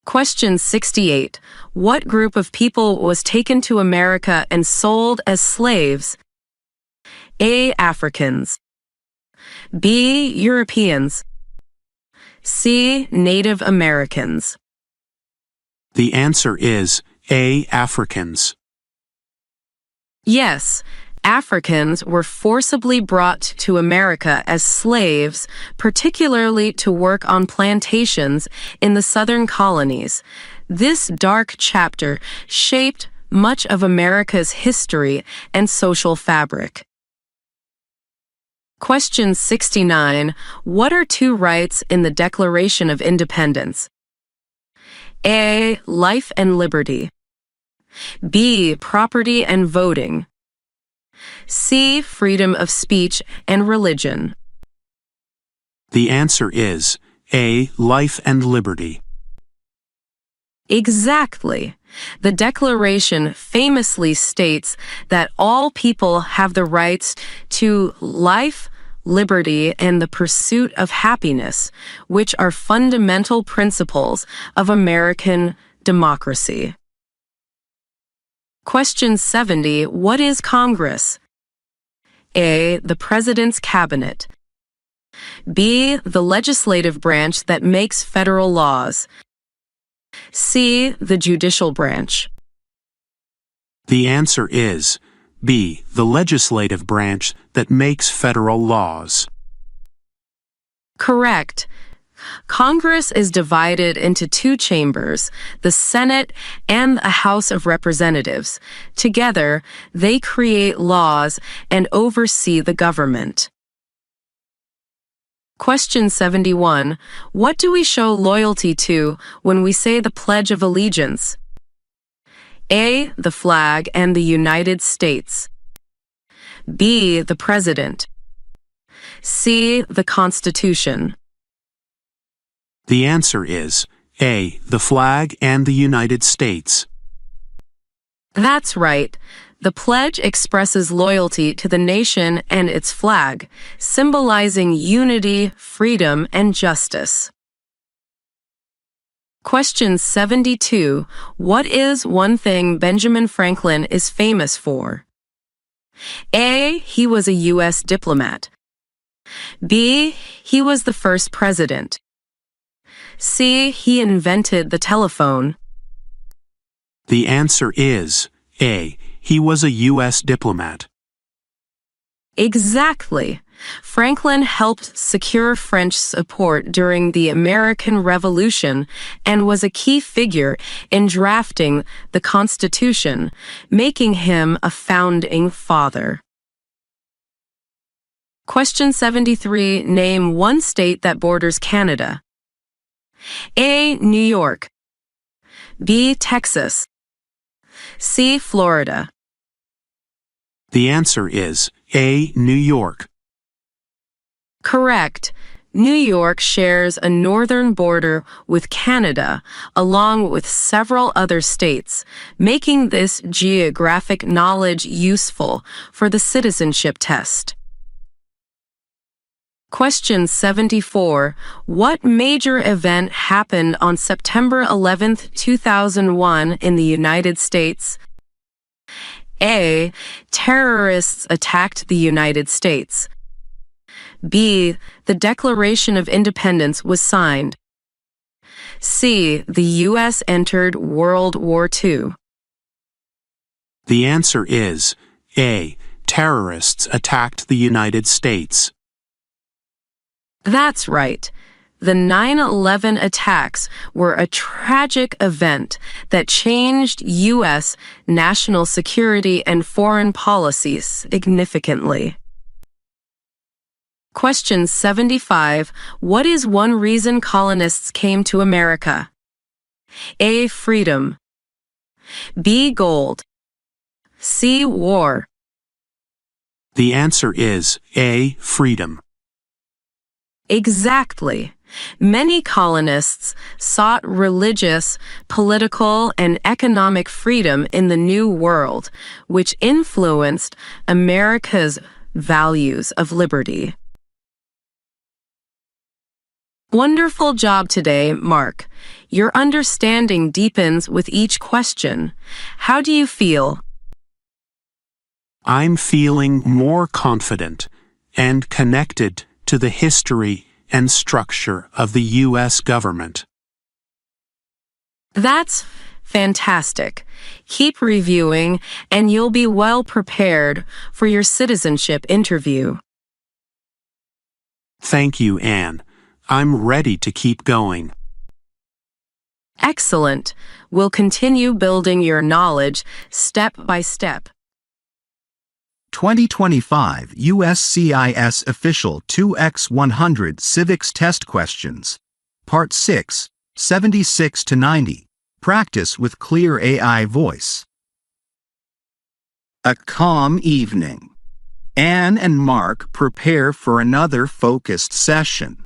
Question 68. What group of people was taken to America and sold as slaves? A. Africans. B. Europeans. C. Native Americans. The answer is A. Africans. Yes, Africans were forcibly brought to America as slaves, particularly to work on plantations in the southern colonies. This dark chapter shaped much of America's history and social fabric. Question 69. What are two rights in the Declaration of Independence? A. Life and liberty. B. Property and voting. C. Freedom of speech and religion. The answer is A. Life and liberty. Exactly. The Declaration famously states that all people have the rights to life, liberty, and the pursuit of happiness, which are fundamental principles of American democracy. Question 70. What is Congress? A. The President's Cabinet. B. The legislative branch that makes federal laws. C. The judicial branch. The answer is B. The legislative branch that makes federal laws. Correct. Congress is divided into two chambers, the Senate and the House of Representatives. Together, they create laws and oversee the government. Question 71. What do we show loyalty to when we say the Pledge of Allegiance? A. The flag and the United States. B. The President. C. The Constitution. The answer is A. The flag and the United States. That's right. The pledge expresses loyalty to the nation and its flag, symbolizing unity, freedom, and justice. Question 72. What is one thing Benjamin Franklin is famous for? A. He was a U.S. diplomat. B. He was the first president. C. He invented the telephone. The answer is A. He was a U.S. diplomat. Exactly. Franklin helped secure French support during the American Revolution and was a key figure in drafting the Constitution, making him a founding father. Question 73. Name one state that borders Canada. A. New York. B. Texas. C. Florida. The answer is A. New York. Correct. New York shares a northern border with Canada, along with several other states, making this geographic knowledge useful for the citizenship test. Question 74. What major event happened on September 11, 2001 in the United States? A. Terrorists attacked the United States. B. The Declaration of Independence was signed. C. The U.S. entered World War II. The answer is A. Terrorists attacked the United States. That's right. The 9/11 attacks were a tragic event that changed U.S. national security and foreign policy significantly. Question 75. What is one reason colonists came to America? A. Freedom. B. Gold. C. War. The answer is A. Freedom. Exactly. Many colonists sought religious, political, and economic freedom in the New World, which influenced America's values of liberty. Wonderful job today, Mark. Your understanding deepens with each question. How do you feel? I'm feeling more confident and connected to the history and structure of the U.S. government. That's fantastic. Keep reviewing, and you'll be well prepared for your citizenship interview. Thank you, Anne. I'm ready to keep going. Excellent. We'll continue building your knowledge step by step. 2025 USCIS Official 2x100 Civics Test Questions. Part 6, 76 to 90. Practice with clear AI voice. A calm evening. Anne and Mark prepare for another focused session.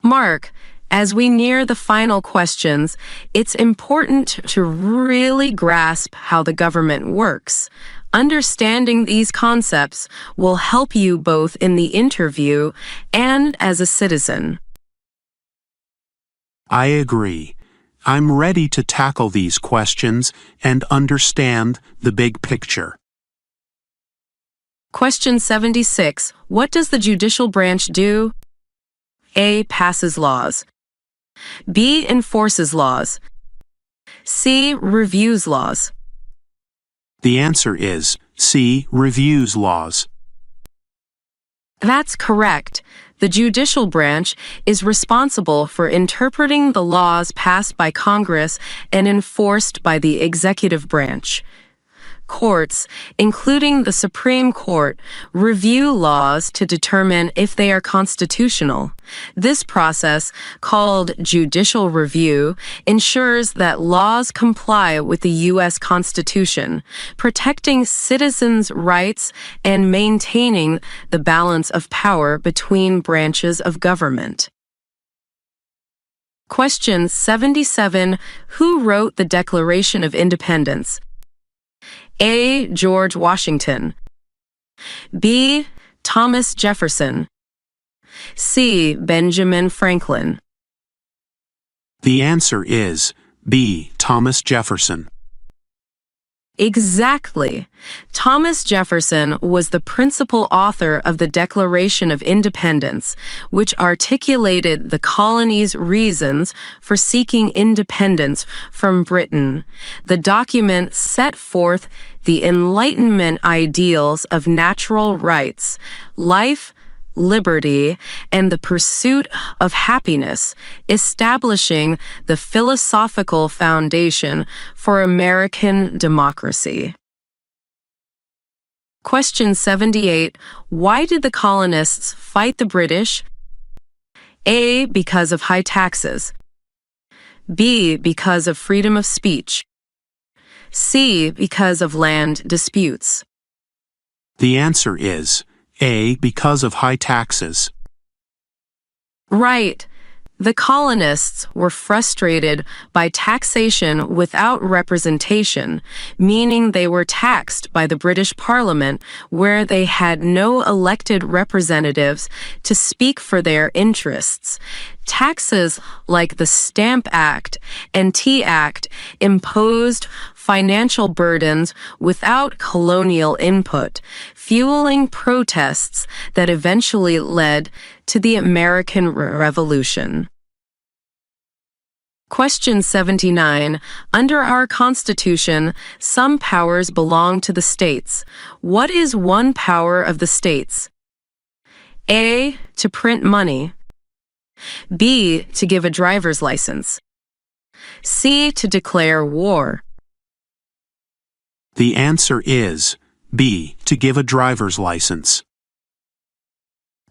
Mark, as we near the final questions, it's important to really grasp how the government works. Understanding these concepts will help you both in the interview and as a citizen. I agree. I'm ready to tackle these questions and understand the big picture. Question 76. What does the judicial branch do? A. Passes laws. B. Enforces laws. C. Reviews laws. The answer is C. Reviews laws. That's correct. The judicial branch is responsible for interpreting the laws passed by Congress and enforced by the executive branch. Courts, including the Supreme Court, review laws to determine if they are constitutional. This process, called judicial review, ensures that laws comply with the U.S. Constitution, protecting citizens' rights and maintaining the balance of power between branches of government. Question 77. Who wrote the Declaration of Independence? A. George Washington. B. Thomas Jefferson. C. Benjamin Franklin. The answer is B. Thomas Jefferson. Exactly. Thomas Jefferson was the principal author of the Declaration of Independence, which articulated the colony's reasons for seeking independence from Britain. The document set forth the Enlightenment ideals of natural rights, life, liberty, and the pursuit of happiness, establishing the philosophical foundation for American democracy. Question 78. Why did the colonists fight the British? A. Because of high taxes. B. Because of freedom of speech. C. Because of land disputes. The answer is A. Because of high taxes. Right. The colonists were frustrated by taxation without representation, meaning they were taxed by the British Parliament, where they had no elected representatives to speak for their interests. Taxes like the Stamp Act and Tea Act imposed financial burdens without colonial input, fueling protests that eventually led to the American Revolution. Question 79. Under our Constitution, some powers belong to the states. What is one power of the states? A. To print money. B. To give a driver's license. C. To declare war. The answer is B. To give a driver's license.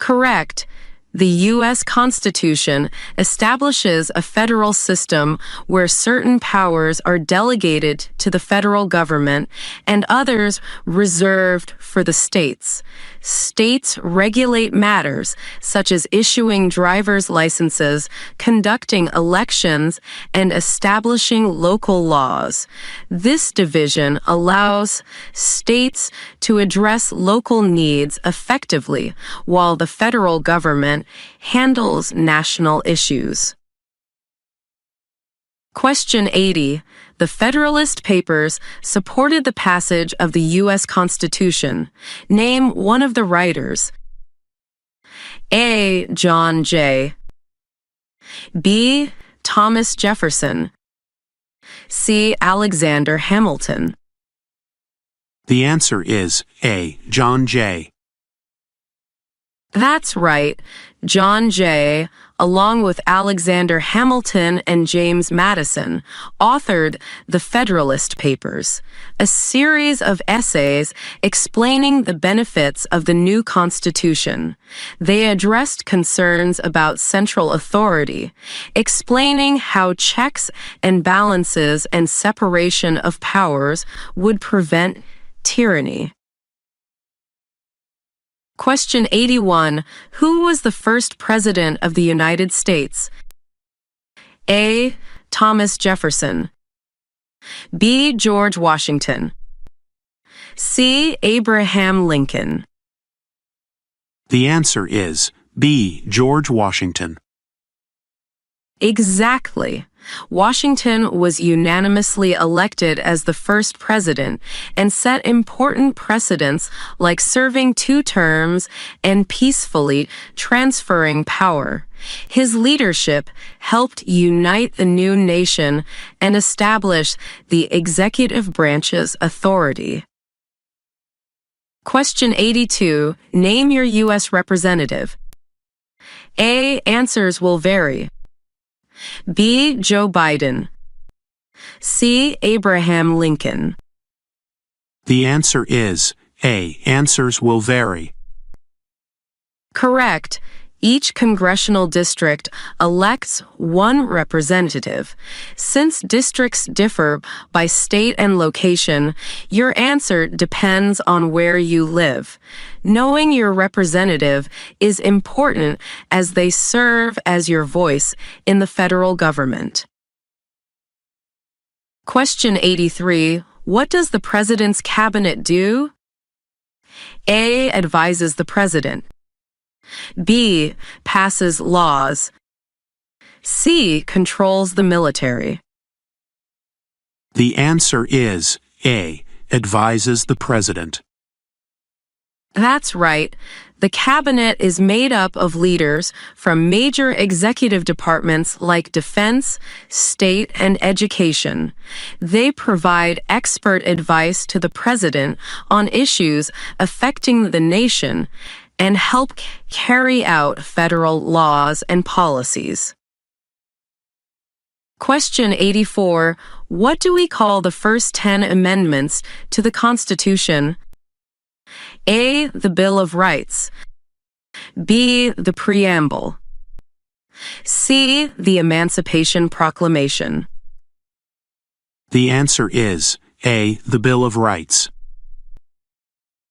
Correct. The U.S. Constitution establishes a federal system where certain powers are delegated to the federal government and others reserved for the states. States regulate matters such as issuing driver's licenses, conducting elections, and establishing local laws. This division allows states to address local needs effectively, while the federal government handles national issues. Question 80. The Federalist Papers supported the passage of the U.S. Constitution. Name one of the writers. A. John Jay. B. Thomas Jefferson. C. Alexander Hamilton. The answer is A. John Jay. That's right. John Jay, along with Alexander Hamilton and James Madison, authored the Federalist Papers, a series of essays explaining the benefits of the new Constitution. They addressed concerns about central authority, explaining how checks and balances and separation of powers would prevent tyranny. Question 81. Who was the first president of the United States? A. Thomas Jefferson. B. George Washington. C. Abraham Lincoln. The answer is B. George Washington. Exactly. Washington was unanimously elected as the first president and set important precedents like serving 2 terms and peacefully transferring power. His leadership helped unite the new nation and establish the executive branch's authority. Question 82. Name your U.S. representative. A. Answers will vary. B. Joe Biden. C. Abraham Lincoln. The answer is A. Answers will vary. Correct. Each congressional district elects 1 representative. Since districts differ by state and location, your answer depends on where you live. Knowing your representative is important as they serve as your voice in the federal government. Question 83. What does the president's cabinet do? A. Advises the president. B. Passes laws. C. Controls the military. The answer is A. Advises the president. That's right. The cabinet is made up of leaders from major executive departments like defense, state, and education. They provide expert advice to the president on issues affecting the nation and help carry out federal laws and policies. Question 84. What do we call the first 10 amendments to the Constitution? A. The Bill of Rights. B. The Preamble. C. The Emancipation Proclamation. The answer is A. The Bill of Rights.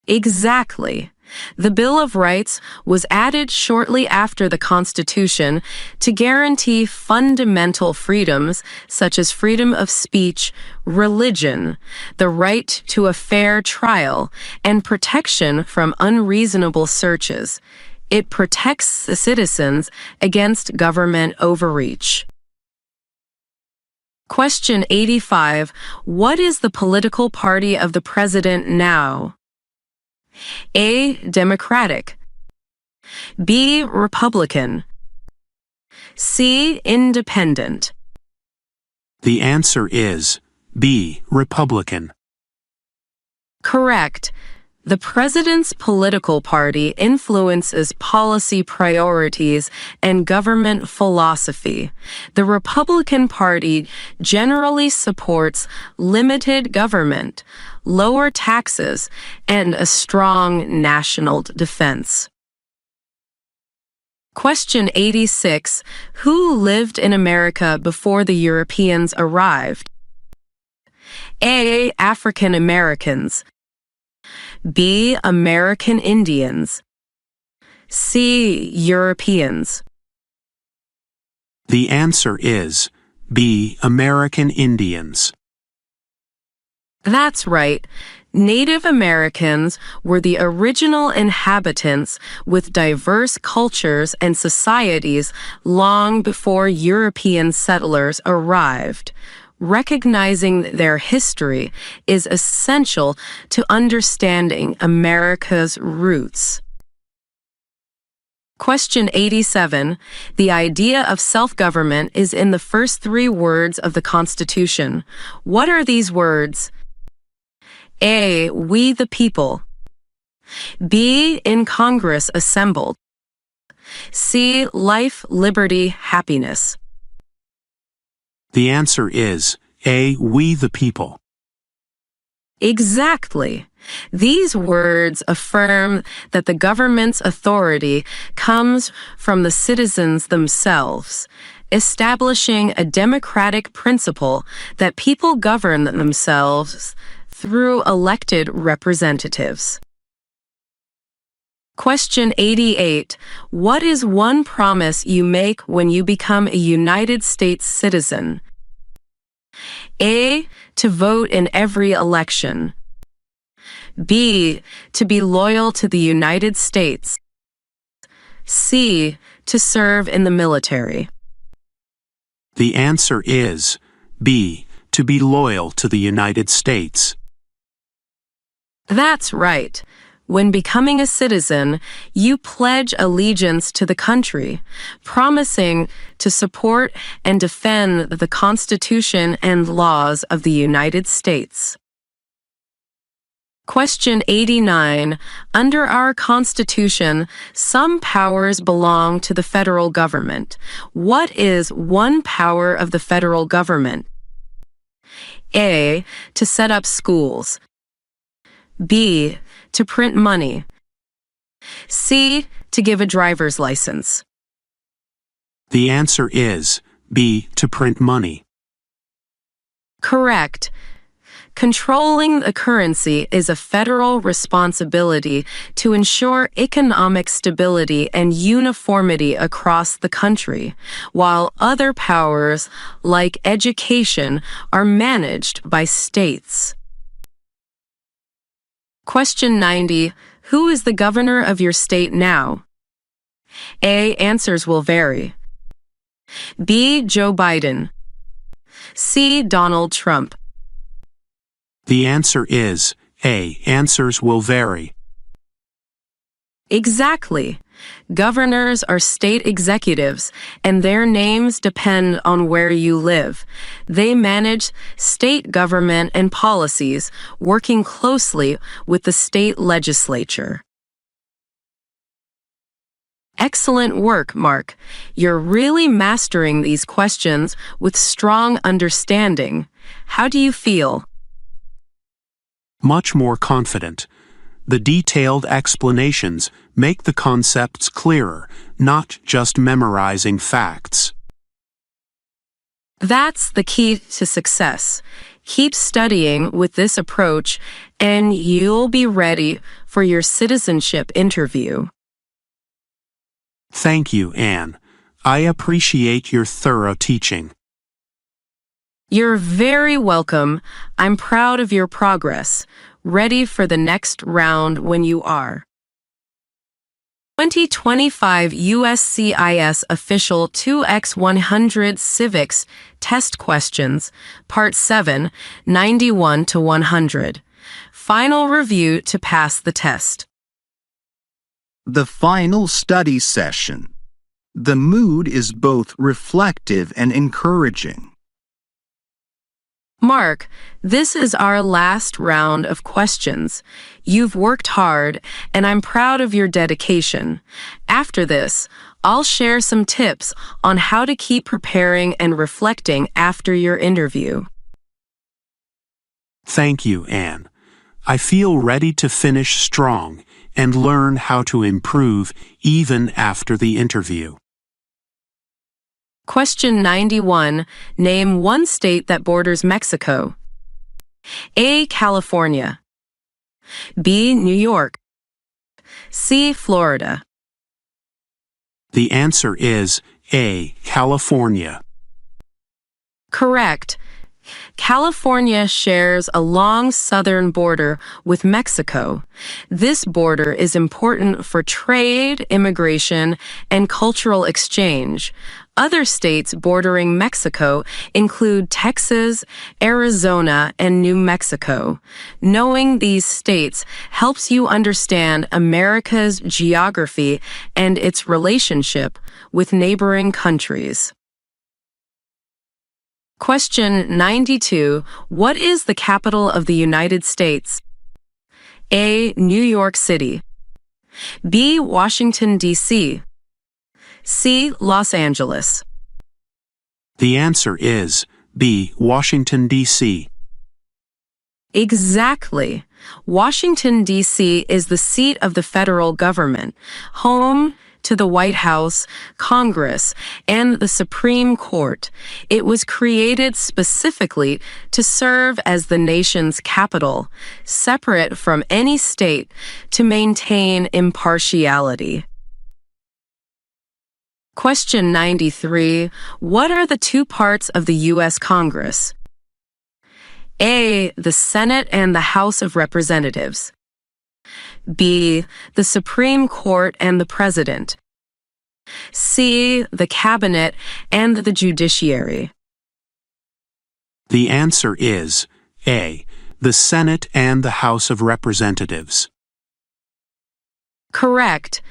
Exactly. The Bill of Rights was added shortly after the Constitution to guarantee fundamental freedoms such as freedom of speech, religion, the right to a fair trial, and protection from unreasonable searches. It protects the citizens against government overreach. Question 85. What is the political party of the president now? A. Democratic. B. Republican. C. Independent. The answer is B. Republican. Correct. The president's political party influences policy priorities and government philosophy. The Republican Party generally supports limited government, lower taxes, and a strong national defense. Question 86. Who lived in America before the Europeans arrived? A. African Americans. B. American Indians. C. Europeans. The answer is B. American Indians. That's right. Native Americans were the original inhabitants with diverse cultures and societies long before European settlers arrived. Recognizing their history is essential to understanding America's roots. Question 87. The idea of self-government is in the first 3 words of the Constitution. What are these words? A. We the people. B. In Congress assembled. C. Life, liberty, happiness. The answer is A. We the people. Exactly. These words affirm that the government's authority comes from the citizens themselves, establishing a democratic principle that people govern themselves through elected representatives. Question 88. What is one promise you make when you become a United States citizen? A. To vote in every election. B. To be loyal to the United States. C. To serve in the military. The answer is B. To be loyal to the United States. That's right. When becoming a citizen, you pledge allegiance to the country, promising to support and defend the Constitution and laws of the United States. Question 89. Under our Constitution, some powers belong to the federal government. What is one power of the federal government? A. To set up schools. B. To print money. C. To give a driver's license. The answer is B. To print money. Correct. Controlling the currency is a federal responsibility to ensure economic stability and uniformity across the country, while other powers, like education, are managed by states. Question 90. Who is the governor of your state now? A. Answers will vary. B. Joe Biden. C. Donald Trump. The answer is A. Answers will vary. Exactly. Governors are state executives, and their names depend on where you live. They manage state government and policies, working closely with the state legislature. Excellent work, Mark. You're really mastering these questions with strong understanding. How do you feel? Much more confident. The detailed explanations make the concepts clearer, not just memorizing facts. That's the key to success. Keep studying with this approach, and you'll be ready for your citizenship interview. Thank you, Anne. I appreciate your thorough teaching. You're very welcome. I'm proud of your progress. Ready for the next round when you are. 2025 USCIS Official 2x100 Civics Test Questions, Part 7, 91 to 100. Final review to pass the test. The final study session. The mood is both reflective and encouraging. Mark, this is our last round of questions. You've worked hard, and I'm proud of your dedication. After this, I'll share some tips on how to keep preparing and reflecting after your interview. Thank you, Anne. I feel ready to finish strong and learn how to improve even after the interview. Question 91. Name one state that borders Mexico. A. California. B. New York. C. Florida. The answer is A. California. Correct. California shares a long southern border with Mexico. This border is important for trade, immigration, and cultural exchange. Other states bordering Mexico include Texas, Arizona, and New Mexico. Knowing these states helps you understand America's geography and its relationship with neighboring countries. Question 92. What is the capital of the United States? A. New York City. B. Washington, D.C. C. Los Angeles. The answer is B. Washington, D.C. Exactly. Washington, D.C. is the seat of the federal government, home to the White House, Congress, and the Supreme Court. It was created specifically to serve as the nation's capital, separate from any state, to maintain impartiality. Question 93. What are the two parts of the U.S. Congress? A. The Senate and the House of Representatives. B. The Supreme Court and the President. C. The Cabinet and the Judiciary. The answer is A. The Senate and the House of Representatives. Correct.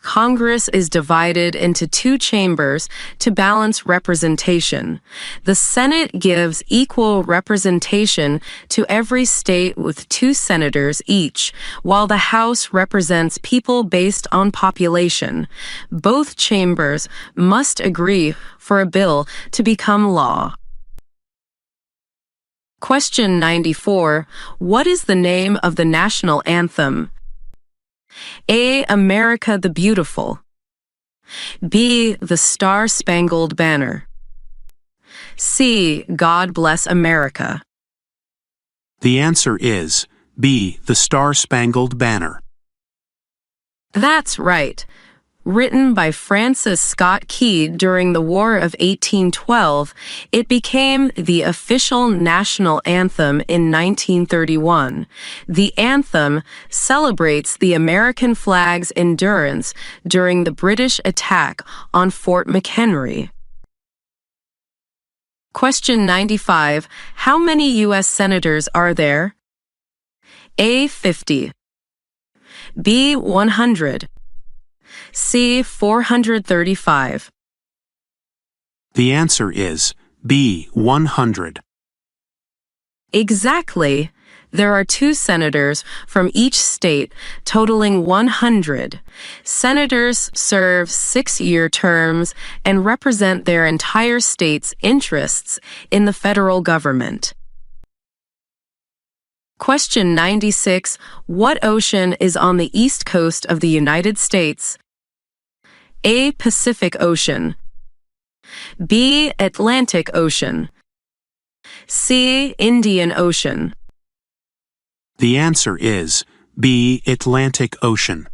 Congress is divided into two chambers to balance representation. The Senate gives equal representation to every state with 2 senators each, while the House represents people based on population. Both chambers must agree for a bill to become law. Question 94. What is the name of the national anthem? A. America the Beautiful. B. The Star-Spangled Banner. C. God Bless America. The answer is B. The Star-Spangled Banner. That's right. Written by Francis Scott Key during the War of 1812, it became the official national anthem in 1931. The anthem celebrates the American flag's endurance during the British attack on Fort McHenry. Question 95. How many U.S. senators are there? A. 50. B. 100. C. 435. The answer is B. 100. Exactly. There are 2 senators from each state, totaling 100. Senators serve 6-year terms and represent their entire state's interests in the federal government. Question 96. What ocean is on the east coast of the United States? A. Pacific Ocean. B. Atlantic Ocean. C. Indian Ocean. The answer is B. Atlantic Ocean.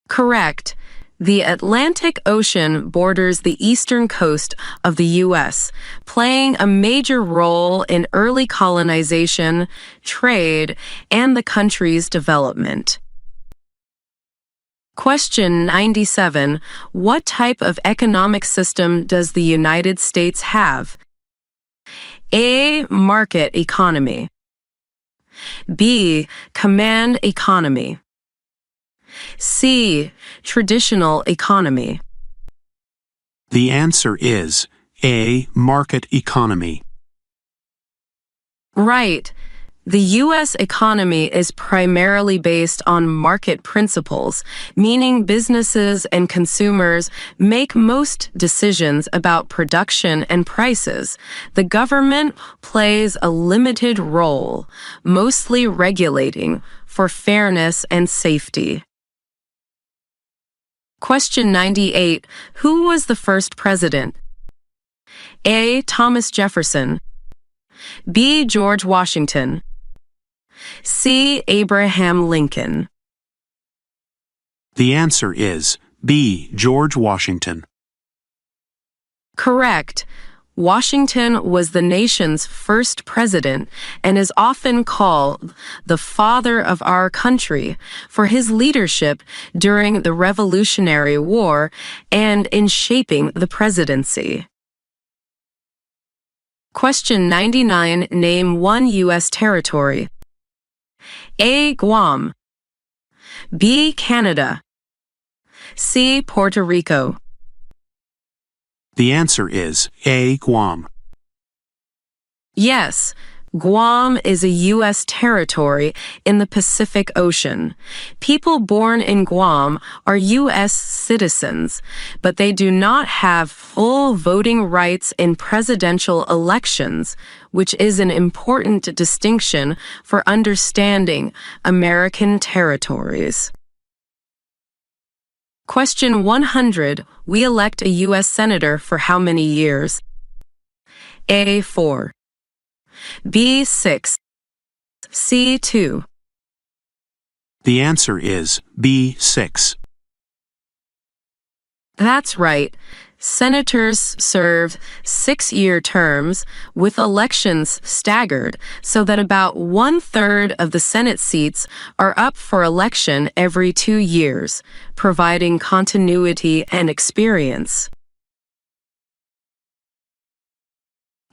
Correct. The Atlantic Ocean borders the eastern coast of the U.S., playing a major role in early colonization, trade, and the country's development. Question 97. What type of economic system does the United States have? A. Market economy. B. Command economy. C. Traditional economy. The answer is A. Market economy. Right. The U.S. economy is primarily based on market principles, meaning businesses and consumers make most decisions about production and prices. The government plays a limited role, mostly regulating for fairness and safety. Question 98. Who was the first president? A. Thomas Jefferson. B. George Washington. C. Abraham Lincoln. The answer is B. George Washington. Correct. Washington was the nation's first president and is often called the father of our country for his leadership during the Revolutionary War and in shaping the presidency. Question 99. Name one U.S. territory. A. Guam. B. Canada. C. Puerto Rico. The answer is A. Guam. Yes, Guam is a U.S. territory in the Pacific Ocean. People born in Guam are U.S. citizens, but they do not have full voting rights in presidential elections, which is an important distinction for understanding American territories. Question 100. We elect a U.S. Senator for how many years? A. 4. B. 6. C. 2. The answer is B. 6. That's right. Senators serve 6-year terms with elections staggered so that about 1/3 of the Senate seats are up for election every 2 years, providing continuity and experience.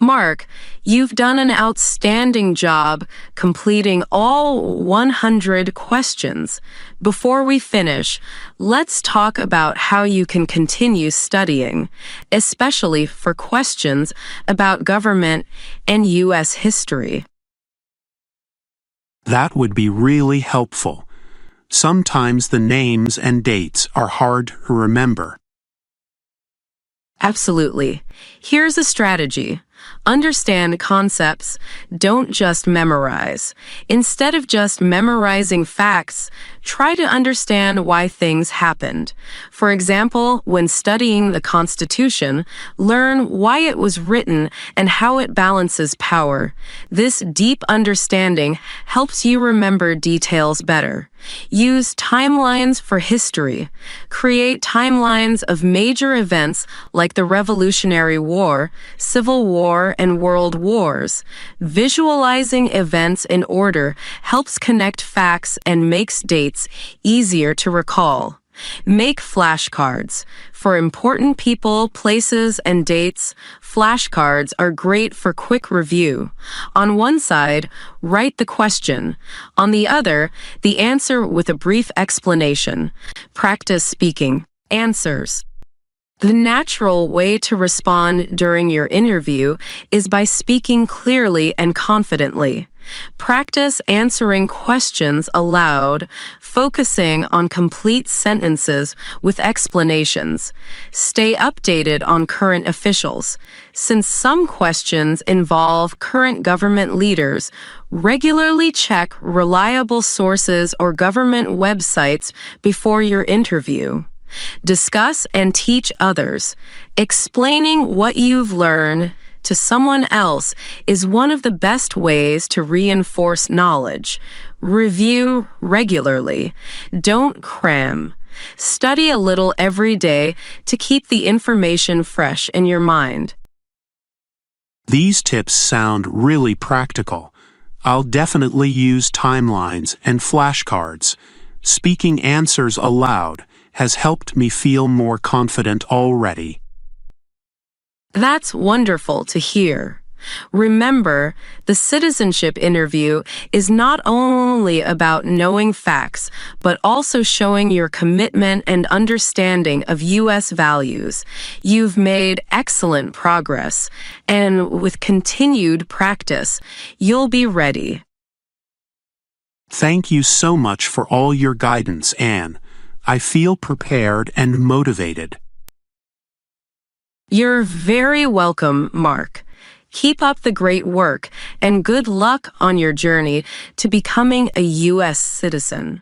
Mark, you've done an outstanding job completing all 100 questions. Before we finish, let's talk about how you can continue studying, especially for questions about government and U.S. history. That would be really helpful. Sometimes the names and dates are hard to remember. Absolutely. Here's a strategy. Understand concepts, don't just memorize. Instead of just memorizing facts, try to understand why things happened. For example, when studying the Constitution, learn why it was written and how it balances power. This deep understanding helps you remember details better. Use timelines for history. Create timelines of major events like the Revolutionary War, Civil War, and World Wars. Visualizing events in order helps connect facts and makes dates easier to recall. Make flashcards. For important people, places, and dates, flashcards are great for quick review. On one side, write the question. On the other, the answer with a brief explanation. Practice speaking answers. The natural way to respond during your interview is by speaking clearly and confidently. Practice answering questions aloud, focusing on complete sentences with explanations. Stay updated on current officials. Since some questions involve current government leaders, regularly check reliable sources or government websites before your interview. Discuss and teach others. Explaining what you've learned to someone else is one of the best ways to reinforce knowledge. Review regularly. Don't cram. Study a little every day to keep the information fresh in your mind. These tips sound really practical. I'll definitely use timelines and flashcards. Speaking answers aloud has helped me feel more confident already. That's wonderful to hear. Remember, the citizenship interview is not only about knowing facts, but also showing your commitment and understanding of U.S. values. You've made excellent progress, and with continued practice, you'll be ready. Thank you so much for all your guidance, Anne. I feel prepared and motivated. You're very welcome, Mark. Keep up the great work, and good luck on your journey to becoming a U.S. citizen.